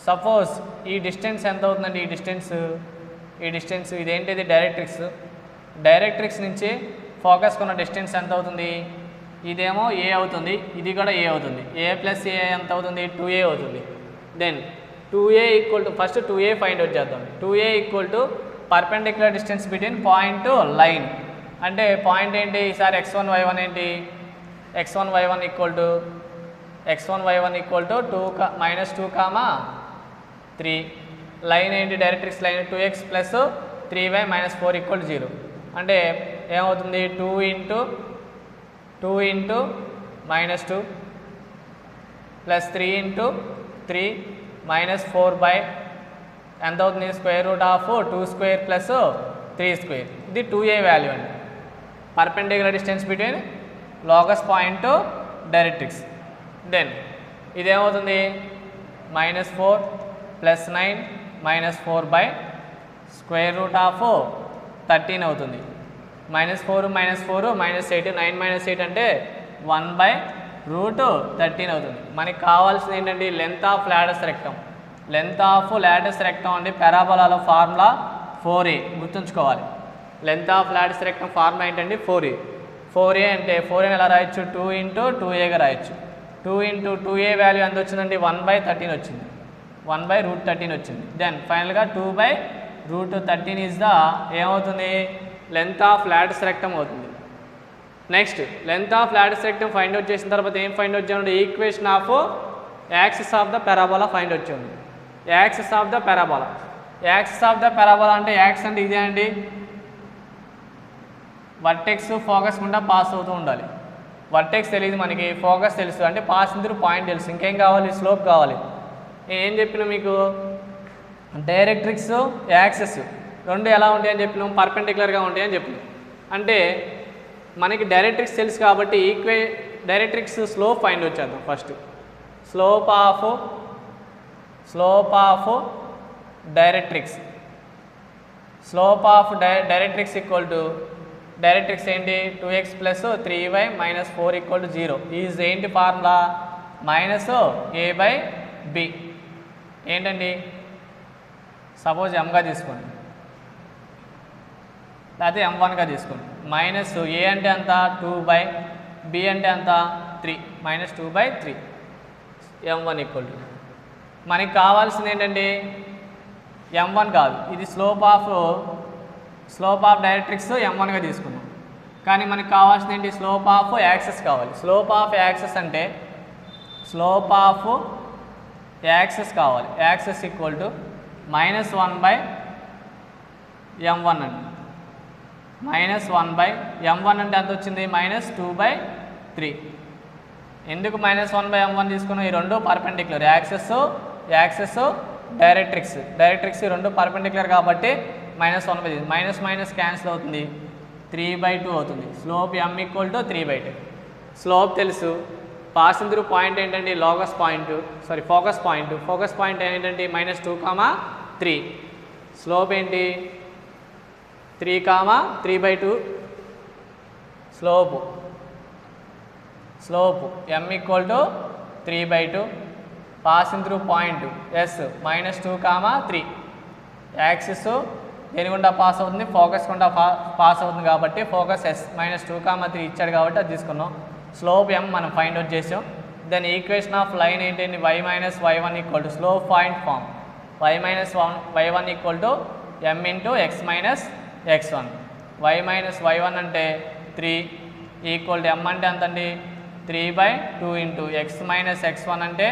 suppose ఈ distance ఎంత అవుతుందండి ఈ distance ఇదేంటిది డైరెక్ట్రిక్స్ నుంచి ఫోకస్ కొన్న డిస్టెన్స్ ఎంత అవుతుంది ఇదేమో ఏ అవుతుంది ఇది కూడా ఏ అవుతుంది ఏ ప్లస్ ఏ ఎంత అవుతుంది 2a అవుతుంది then 2a equal to first 2a find out చేద్దాం 2a equal to perpendicular distance between point line అంటే పాయింట్ ఏంటి ఈసారి x1 y1 ఏంటి x1 y1 equal to minus 2 comma 3 line ఏంటి directrix line 2x plus 3y minus 4 equal to 0 అంటే ఏమవుతుంది 2 into minus 2 plus 3 into 3 minus 4 by ఎంత అవుతుంది square root of 2 square plus 3 square ఇది 2a వాల్యూ అండి perpendicular distance between locus point directrix then ఇదేమవుతుంది minus 4 plus 9 minus 4 by square root of 13 అవుతుంది minus 4 minus 8 9 minus 8 అంటే 1/√13 అవుతుంది మనకి కావాల్సింది ఏంటంటే లెంత్ ఆఫ్ లాటస్ రెక్టమ్ అండి పారాబోలాలో ఫార్ములా 4a గుర్తుంచుకోవాలి length of latus rectum formula ఏంటండి 4a అంటే 4a ఎలా రాయొచ్చు 2 ఇంటూ 2aగా రాయొచ్చు 2 ఇంటూ 2a వాల్యూ ఎంత వచ్చిందండి 1/13 వచ్చింది 1/√13 వచ్చింది దెన్ ఫైనల్గా 2/√13 ఈజ్ ద ఏమవుతుంది లెంత్ ఆఫ్ లాటస్ రెక్టమ్ అవుతుంది next length of latus rectum find out చేసిన తర్వాత ఏం ఫైండ్ అవుట్ చేయండి equation of axis of the parabola find out చేయండి యాక్సిస్ ఆఫ్ ద పారాబోలా అంటే యాక్స్ అంటే ఇదే అండి వర్టెక్స్ ఫోకస్ గుండా పాస్ అవుతూ ఉండాలి. వర్టెక్స్ తెలియదు మనకి, ఫోకస్ తెలుసు, అంటే పాసింగ్ త్రూ పాయింట్ తెలుసు. ఇంకేం కావాలి? స్లోప్ కావాలి. నేను ఏం చెప్పినా మీకు డైరెక్ట్రిక్స్ యాక్సెస్ రెండు ఎలా ఉంటాయని చెప్పినాం? పర్పెండిక్యులర్గా ఉంటాయని చెప్పినాం. అంటే మనకి డైరెక్ట్రిక్స్ తెలుసు కాబట్టి డైరెక్ట్రిక్స్ స్లోప్ ఫైండ్ వచ్చేద్దాం. First slope of directrix directrix equal to directrix ఏంటి? 2x + 3y - 4 = 0 ఈజ్ ఏంటి ఫార్ములా? -a/b. ఏంటండి? సపోజ్ mగా తీసుకోండి, లేకపోతే m1గా తీసుకోండి. -a అంటే ఎంత? 2/b అంటే ఎంత? 3 -2/3 m1 = మనకి కావాల్సింది ఏంటండి? m1 కాదు, ఇది స్లోప్ ఆఫ్ డైరెక్ట్రిక్స్ m1గా తీసుకున్నాం. కానీ మనకి కావాల్సింది ఏంటి? స్లోప్ ఆఫ్ యాక్సెస్ కావాలి. స్లోప్ ఆఫ్ యాక్సెస్ అంటే స్లోప్ ఆఫ్ యాక్సెస్ కావాలి. యాక్సెస్ ఈక్వల్ టు -1/m1 అండి. -1/m1 అంటే ఎంత వచ్చింది? -2/3. ఎందుకు -1/m1 తీసుకున్నాం? ఈ రెండు పర్పెండిక్యులర్. యాక్సెస్ డైరెక్ట్రిక్స్ ఈ రెండు పర్పెండిక్యులర్ కాబట్టి -1/3. మైనస్ క్యాన్సిల్ అవుతుంది, 3/2 అవుతుంది. Slope m = 3/2. స్లోప్ తెలుసు. పాసింగ్ త్రూ పాయింట్ ఏంటండి? ఫోకస్ పాయింట్ ఏంటంటే -2, 3. స్లోప్ ఏంటి? 3, 3/2. Slope m = 3/2. Passing through point s -2, 3. Axis దేని గుండా పాస్ అవుతుంది? ఫోకస్ గుండా పాస్ అవుతుంది కాబట్టి ఫోకస్ s -2, 3 ఇచ్చాడు కాబట్టి అది తీసుకున్నాం. స్లోప్ m మనం ఫైండ్ అవుట్ చేసాం. దాని ఈక్వేషన్ ఆఫ్ లైన్ ఏంటండి? y - y1 = slope point form. y - y1 = m × x - x1. y - y1 అంటే 3 = m అంటే ఎంతండి? 3/2 × x - x1 అంటే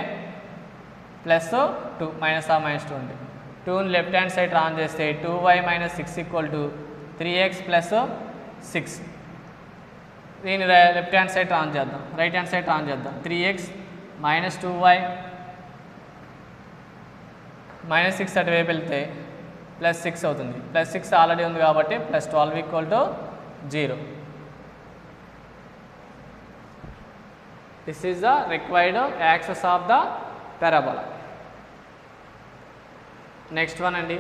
+2 -2 ఉంది. 2ని లెఫ్ట్ హ్యాండ్ సైడ్ ట్రాన్స్ చేస్తే 2y - 6 = 3x + 6. దీన్ని లెఫ్ట్ హ్యాండ్ సైడ్ ట్రాన్స్ చేద్దాం, రైట్ హ్యాండ్ సైడ్ ట్రాన్స్ చేద్దాం. 3x - 2y -6 అటువైపు వెళ్తే +6 అవుతుంది. +6 ఆల్రెడీ ఉంది కాబట్టి +12 = 0. This is the required access of the parabola. Next one అండి,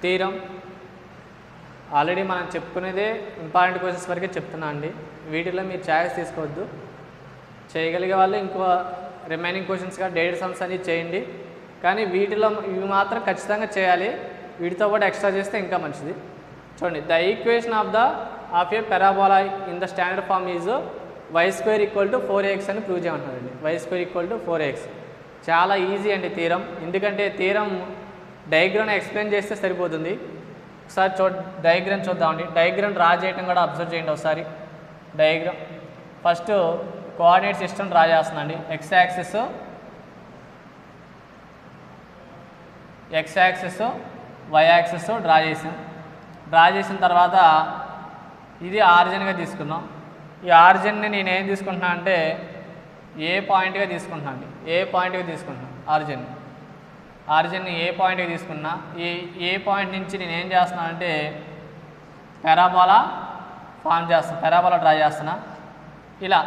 థీరం. ఆల్రెడీ మనం చెప్పుకునేదే ఇంపార్టెంట్ క్వశ్చన్స్ వరకే చెప్తున్నా అండి. వీటిలో మీరు ఛాయిస్ తీసుకోవద్దు. చేయగలిగే వాళ్ళు ఇంకో రిమైనింగ్ క్వశ్చన్స్గా డేటెడ్ సమ్స్ అన్ని చేయండి. కానీ వీటిలో ఇవి మాత్రం ఖచ్చితంగా చేయాలి. వీటితో పాటు ఎక్స్ట్రా చేస్తే ఇంకా మంచిది. చూడండి, the equation of a parabola in the standard form is y² = 4ax అని ప్రూవ్ చేయమంటున్నారండి. y² = 4ax. చాలా ఈజీ అండి థీరం. ఎందుకంటే థీరం డయాగ్రామ్ ఎక్స్ప్లెయిన్ చేస్తే సరిపోతుంది. ఒకసారి డయాగ్రామ్ చూద్దామండి. డయాగ్రామ్ డ్రా చేయడం కూడా అబ్జర్వ్ చేయండి ఒకసారి. Diagram first coordinate system draw చేస్తున్నాండి. x axis y axis draw చేసిన తర్వాత ఇది ఆరిజిన్గా తీసుకున్నాం. ఈ ఆరిజిన్ని నేను ఏం తీసుకుంటున్నా అంటే ఏ పాయింట్గా తీసుకుంటున్నాను. ఆరిజిన్ని ఏ పాయింట్గా తీసుకున్నా. ఏ పాయింట్ నుంచి నేను ఏం చేస్తున్నాను అంటే పారాబోలా పారాబోలా డ్రా చేస్తున్నా. ఇలా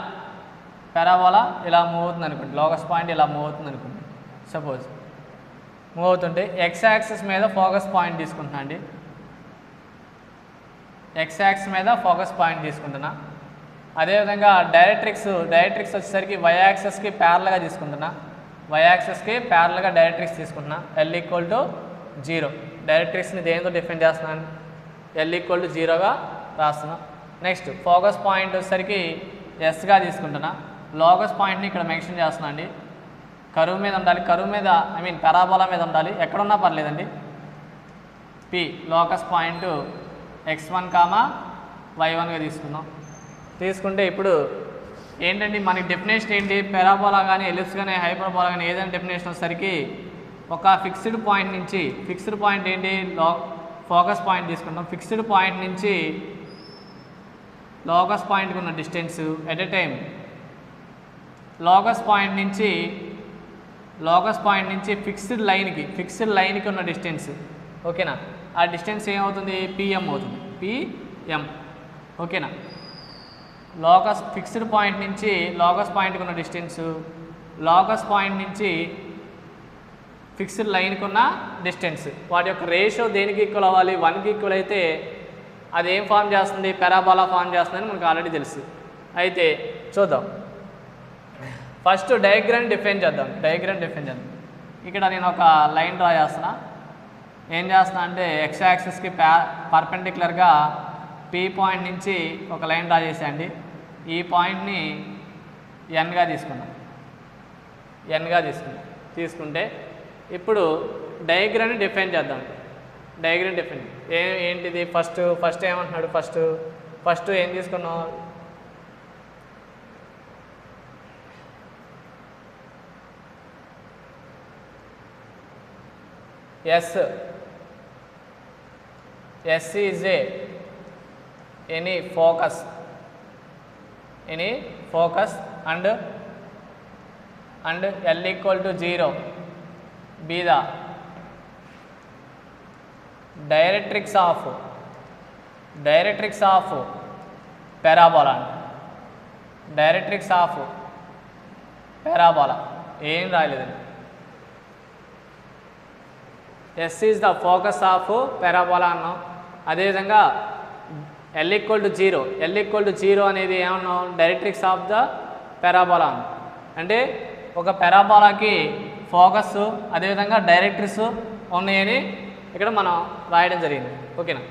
పారాబోలా ఇలా మూవ్ అవుతుంది అనుకోండి. లోకస్ పాయింట్ ఇలా మూవ్ అవుతుంది అనుకోండి. సపోజ్ మూవ్ అవుతుంటే x యాక్సిస్ మీద ఫోకస్ పాయింట్ తీసుకుంటున్నా అండి. x యాక్సిస్ మీద ఫోకస్ పాయింట్ తీసుకుంటున్నా. అదేవిధంగా డైరెక్ట్రిక్స్ వచ్చేసరికి y యాక్సిస్కి ప్యారల్గా తీసుకుంటున్నా. y యాక్సిస్కి ప్యారల్గా డైరెక్ట్రిక్స్ తీసుకుంటున్నా. l = 0. డైరెక్ట్రిక్స్ని దేనితో డిఫైన్ చేస్తున్నాను? l = 0గా రాస్తున్నా. నెక్స్ట్ ఫోకస్ పాయింట్ వచ్చేసరికి ఎస్గా తీసుకుంటున్నా. లోకస్ పాయింట్ని ఇక్కడ మెన్షన్ చేస్తున్నా అండి. కరువు మీద ఉండాలి, పారాబోలా మీద ఉండాలి. ఎక్కడున్నా పర్లేదండి. P లోకస్ పాయింట్ x1, y1గా తీసుకుంటే ఇప్పుడు ఏంటండి మనకి డెఫినేషన్ ఏంటి? పారాబోలా కానీ ఎలిప్స్ కానీ హైపర్బోలా కానీ ఏదైనా డెఫినేషన్ వచ్చేసరికి ఒక ఫిక్స్డ్ పాయింట్ ఏంటి? ఫోకస్ పాయింట్ తీసుకుంటాం. ఫిక్స్డ్ పాయింట్ నుంచి లోకస్ పాయింట్కి ఉన్న distance at a time locus point నుంచి ఫిక్స్డ్ లైన్కి ఉన్న డిస్టెన్స్, ఓకేనా? ఆ డిస్టెన్స్ ఏమవుతుంది? పిఎం అవుతుంది, పిఎం, ఓకేనా? ఫిక్స్డ్ పాయింట్ నుంచి లోకస్ పాయింట్కి ఉన్న డిస్టెన్స్, లోకస్ పాయింట్ నుంచి ఫిక్స్డ్ లైన్కి ఉన్న డిస్టెన్స్, వాటి యొక్క రేషియో దేనికి ఈక్వల్ అవ్వాలి? 1కి ఈక్వల్ అయితే అది ఏం ఫామ్ చేస్తుంది? పారాబోలా ఫామ్ చేస్తుందని మనకు ఆల్రెడీ తెలుసు. అయితే చూద్దాం, ఫస్ట్ డయాగ్రామ్ డిఫైన్ చేద్దాం. ఇక్కడ నేను ఒక లైన్ డ్రా చేస్తున్నా. ఏం చేస్తున్నా అంటే ఎక్స్ యాక్సిస్కి పర్పెండిక్యులర్గా పీ పాయింట్ నుంచి ఒక లైన్ డ్రా చేసేయండి. ఈ పాయింట్ని ఎన్గా తీసుకుంటే ఇప్పుడు డయాగ్రామ్ని డిఫైన్ చేద్దాం. ఏంటిది? ఫస్ట్ ఏమంటున్నాడు? ఫస్ట్ ఏం తీసుకున్నాం? S is any focus and L equal to 0 be the directrix of parabola. ఏం రాయలేదండి. S is the focus of parabola అన్నాం. అదేవిధంగా L equal to 0 అనేది ఏమన్నాం? డైరెక్ట్రిక్స్ ఆఫ్ ద పారాబోలా అన్నాం. అంటే ఒక పారాబోలాకి ఫోకస్ అదేవిధంగా డైరెక్ట్రిక్స్ ఉన్నాయని ఇక్కడ మనం రాయడం జరిగింది, ఓకేనా?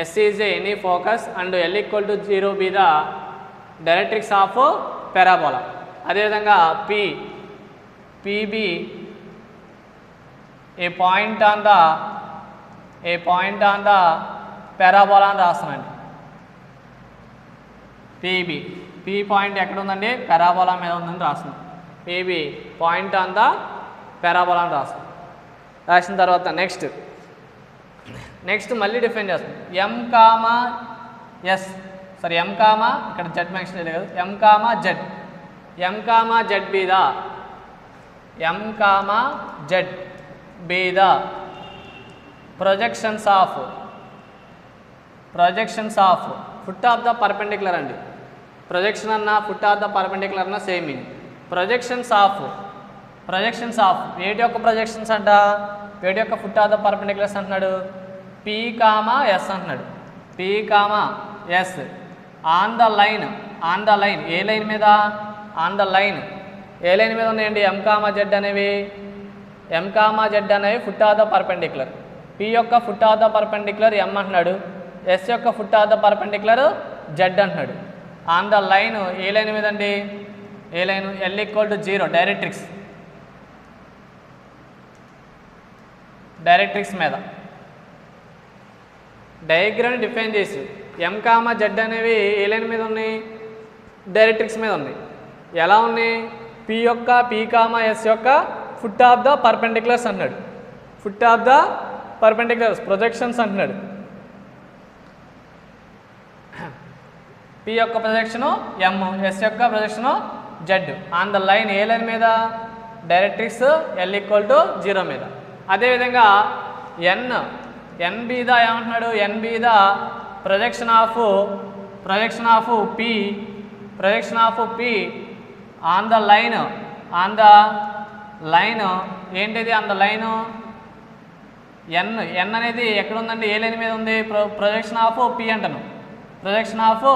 S is any focus and L equal to 0 be the directrix of parabola. అదేవిధంగా PB A point on the parabola అని రాస్తానండి. పీ పాయింట్ ఎక్కడ ఉందండి? పారాబోలా మీద ఉందని రాస్తున్నాం. PB point on the parabola అని రాసిన తర్వాత నెక్స్ట్ మళ్ళీ డిఫైన్ చేస్తాం. M, S ఇక్కడ జెడ్ మెన్షన్ లేదు కదా. Z be the projections of foot of the perpendicular అండి. ప్రొజెక్షన్ అన్న ఫుట్ ఆఫ్ ద పర్పెండిక్యులర్ అన్న సేమ్ మీనింగ్. ప్రొజెక్షన్స్ ఆఫ్ వేటి యొక్క ప్రొజెక్షన్స్ అంట? వేటి యొక్క ఫుట్ ఆఫ్ ద పర్పెండిక్యులర్స్ అంటున్నాడు? P, S అంటున్నాడు. P, S on the line A line మీద? ఏ లైన్ మీద ఉన్నాయండి? M, Z అనేవి foot of the perpendicular. P యొక్క foot of the perpendicular M అంటున్నాడు. S యొక్క foot of the perpendicular Z అంటున్నాడు. On the line A line మీద అండి? L equal to 0 డైరెక్ట్రిక్స్ మీద డయాగ్రామ్ డిఫైన్ చేసి M, Z అనేవి ఏ లైన్ మీద ఉన్నాయి? డైరెక్ట్రిక్స్ మీద ఉన్నాయి. ఎలా ఉన్నాయి? P, S యొక్క ఫుట్ ఆఫ్ ద పర్పెండిక్యులర్స్ అంటున్నాడు. ప్రొజెక్షన్స్ అంటున్నాడు. P యొక్క ప్రొజెక్షను M, S యొక్క projection Z on the line A line మీద? డైరెక్ట్రిక్స్ L equal to 0 మీద. అదేవిధంగా N బి ద ఏమంటున్నాడు? N be the projection of P on the line ఏంటిది? On the line N అనేది ఎక్కడ ఉందండి? ఏ లైన్ మీద ఉంది? ప్రొజెక్షన్ ఆఫ్ P అంటాను. ప్రొజెక్షన్ ఆఫ్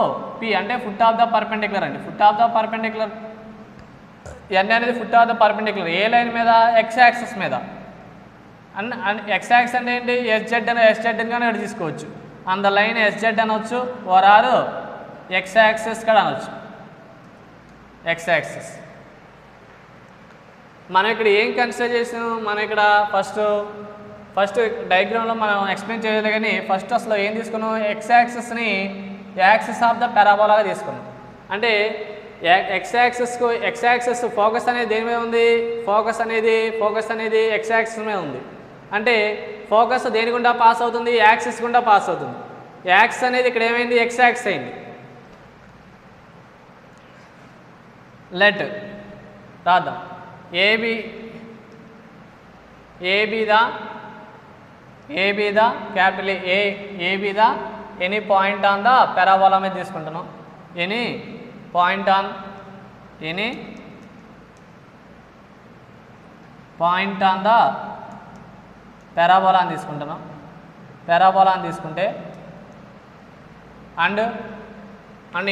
P అంటే ఫుట్ ఆఫ్ ద పర్పెండిక్యులర్ అండి. N అనేది foot of the perpendicular A line మీద? X యాక్సిస్ మీద. X యాక్సిస్ అంటే ఏంటి? SZ గానే తీసుకోవచ్చు. ఆన్ ద లైన్ SZ అనవచ్చు, ఓరారు X యాక్సిస్ కూడా అనవచ్చు. X యాక్సిస్ మనం ఇక్కడ ఏం కన్సిడర్ చేసాం? మనం ఇక్కడ ఫస్ట్ డయాగ్రామ్లో మనం ఎక్స్ప్లెయిన్ చేయలేదు, కానీ ఫస్ట్ అసలు ఏం తీసుకున్నాం? X యాక్సిస్ని యాక్సిస్ ఆఫ్ ద పారాబోలాగా తీసుకున్నాం. అంటే X యాక్సిస్ ఫోకస్ అనేది దేని మీద ఉంది? ఫోకస్ అనేది X యాక్సిస్ మీద ఉంది. అంటే ఫోకస్ దేని గుండా పాస్ అవుతుంది? యాక్సిస్ గుండా పాస్ అవుతుంది. యాక్సిస్ అనేది ఇక్కడ ఏమైంది? X యాక్సిస్ అయింది. లెట్ రాద్దాం AB the capital AB the any point on the parabola మీద తీసుకుంటున్నాం. Any point on the parabola అని తీసుకుంటున్నాం. పారాబోలా అని తీసుకుంటే అండ్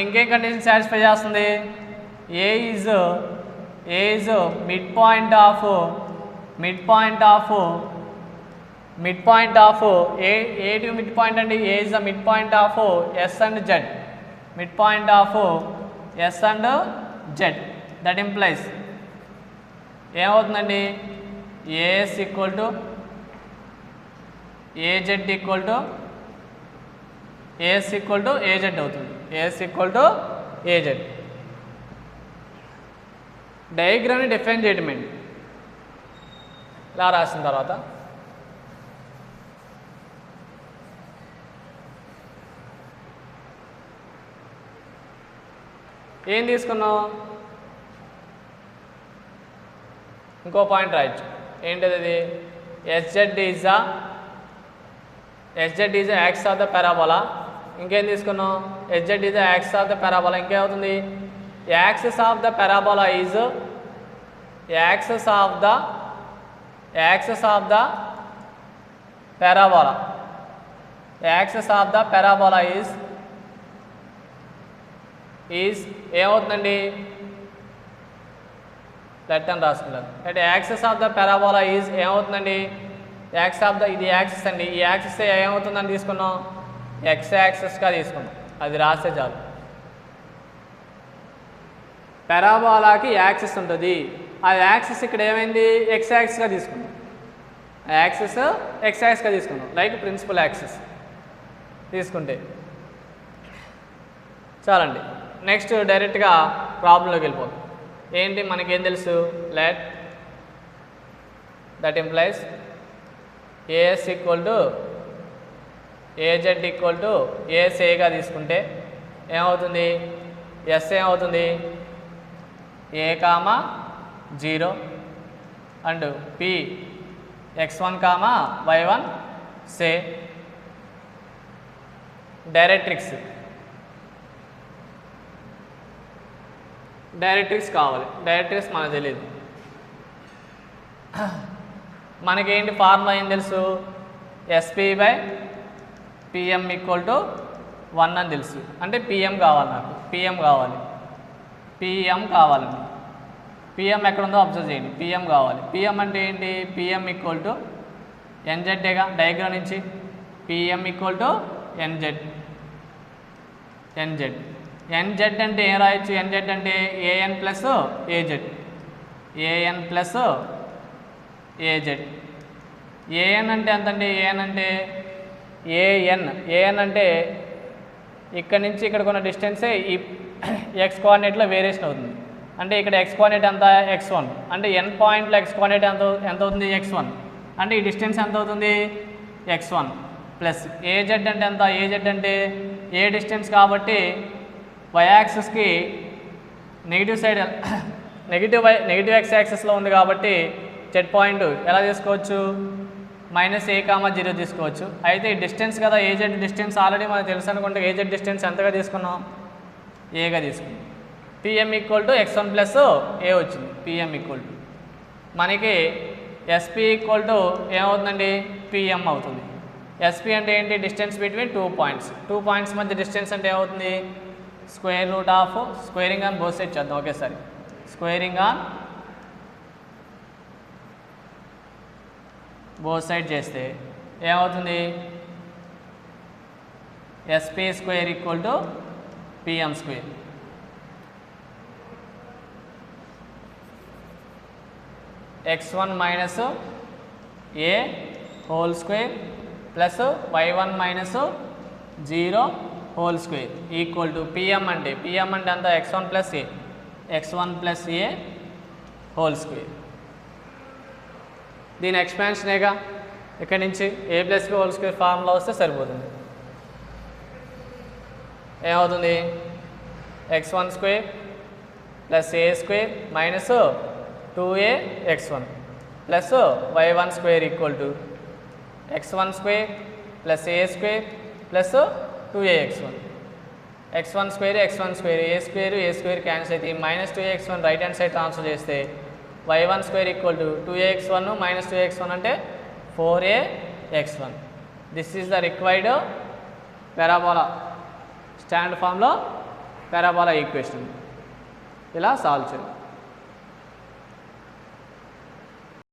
ఇంకేం కండిషన్ సాటిస్ఫై చేస్తుంది? A is mid point of A to mid point అండి. A is the mid point of S and Z. Mid point of S and Z. That implies ఏమవుతుందండి? AS equal to AZ equal to AS equal to AZ అవుతుంది. AS equal to AZ. డయాగ్రామ్ని define చేయటమేంటి ఇలా రాసిన తర్వాత ఏం తీసుకున్నాం? ఇంకో పాయింట్ రాయొచ్చు. ఏంటిది అది? SZ is the axis of the parabola. ఇంకేం తీసుకున్నాం? SZ is the axis of the parabola. ఇంకేమవుతుంది? Axis of the parabola is axis of the parabola. Axis of the parabola is ఏమవుతుందండి? లెట్ అని రాసుకున్నారు. అంటే axis of the parabola is ఏమవుతుందండి? Axis of the ఇది axis అండి. ఈ axis ఏమవుతుందని తీసుకున్నాం? ఎక్స్ యాక్సిస్గా తీసుకున్నాం. అది రాస్తే చాలు. పారాబోలాకి యాక్సిస్ ఉంటుంది. ఆ యాక్సిస్ ఇక్కడ ఏమైంది? ఎక్స్ యాక్సిస్గా తీసుకున్నాం. యాక్సిస్ ఎక్స్ యాక్సిస్గా తీసుకున్నాం. లైక్ ప్రిన్సిపల్ యాక్సిస్ తీసుకుంటే చాలండి. నెక్స్ట్ డైరెక్ట్గా ప్రాబ్లంలోకి వెళ్ళిపోతాం. ఏంటి మనకేం తెలుసు? Let that implies AS equal to AZ equal to ఏఎస్ఏగా తీసుకుంటే ఏమవుతుంది? ఎస్ ఏమవుతుంది? A comma 0 and P x1 comma y1 say. Directrix కావాలి. డైరెక్ట్రిక్స్ మనకు తెలియదు. మనకేంటి ఫార్ములా ఏం తెలుసు? SP/PM ఈక్వల్ టు 1 అని తెలుసు. అంటే పిఎం కావాలి నాకు. పిఎం కావాలండి. పిఎం ఎక్కడుందో అబ్జర్వ్ చేయండి. పిఎం కావాలి. పిఎం అంటే ఏంటి? పిఎం ఈక్వల్ టు ఎన్జెడ్గా డయాగ్రామ్ నుంచి పిఎం ఈక్వల్ టు ఎన్జెడ్ అంటే ఏం రాయొచ్చు? ఎన్జెడ్ అంటే ఏఎన్ ప్లస్ ఏజెడ్. ఏఎన్ అంటే ఎంతండి? ఏఎన్ అంటే ఇక్కడ నుంచి ఇక్కడ కొన్న డిస్టెన్సే ఈ ఎక్స్ కోఆర్డినేట్లో వేరియేషన్ అవుతుంది. అంటే ఇక్కడ ఎక్స్ కోఆర్డినేట్ ఎంత? x1. అంటే ఎన్ పాయింట్లో ఎక్స్ కోఆర్డినేట్ ఎంత అవుతుంది? x1. అంటే ఈ డిస్టెన్స్ ఎంత అవుతుంది? x1 ప్లస్ ఏజెడ్ అంటే ఎంత? ఏజెడ్ అంటే ఏ డిస్టెన్స్ కాబట్టి y యాక్సిస్కి నెగిటివ్ సైడ్ నెగిటివ్ x యాక్సిస్లో ఉంది కాబట్టి జెడ్ పాయింట్ ఎలా తీసుకోవచ్చు? -a,0 తీసుకోవచ్చు. అయితే ఈ డిస్టెన్స్ కదా ఏజెడ్ డిస్టెన్స్ ఆల్రెడీ మనకు తెలుసు అనుకుంటే ఏజెడ్ డిస్టెన్స్ ఎంతగా తీసుకున్నాం? ఏగా తీసుకున్నాం. PM equal to x1 plus A వచ్చింది. పిఎం ఈక్వల్ టు మనకి ఎస్పీ ఈక్వల్ టు ఏమవుతుందండి? పిఎం అవుతుంది. ఎస్పీ అంటే ఏంటి? Distance between 2 points. 2 పాయింట్స్ మధ్య డిస్టెన్స్ అంటే ఏమవుతుంది? స్క్వేరింగ్ ఆన్ బోత్ సైడ్ చేద్దాం ఒకేసారి. స్క్వేరింగ్ ఆన్ బోత్ సైడ్ చేస్తే ఏమవుతుంది? SP square equal to PM square. x1 minus A whole square plus y1 minus 0 whole square equal to PM అంటే అంత x1 plus ఏ whole square. దీని ఎక్స్పాన్షనేగా ఇక్కడి నుంచి A plus B whole square formula వస్తే సరిపోతుంది. ఏమవుతుంది? x1 square plus A square minus 2ax1 plus y1 square equal to x1 square plus A square plus 2ax1 x1 square A square cancel అయితే minus 2ax1 right hand side transfer చేస్తే y1 square equal to 2ax1 minus 2ax1 అంటే 4ax1. This is the required parabola stand ఫామ్లో parabola equation ఇలా solve చేయాలి.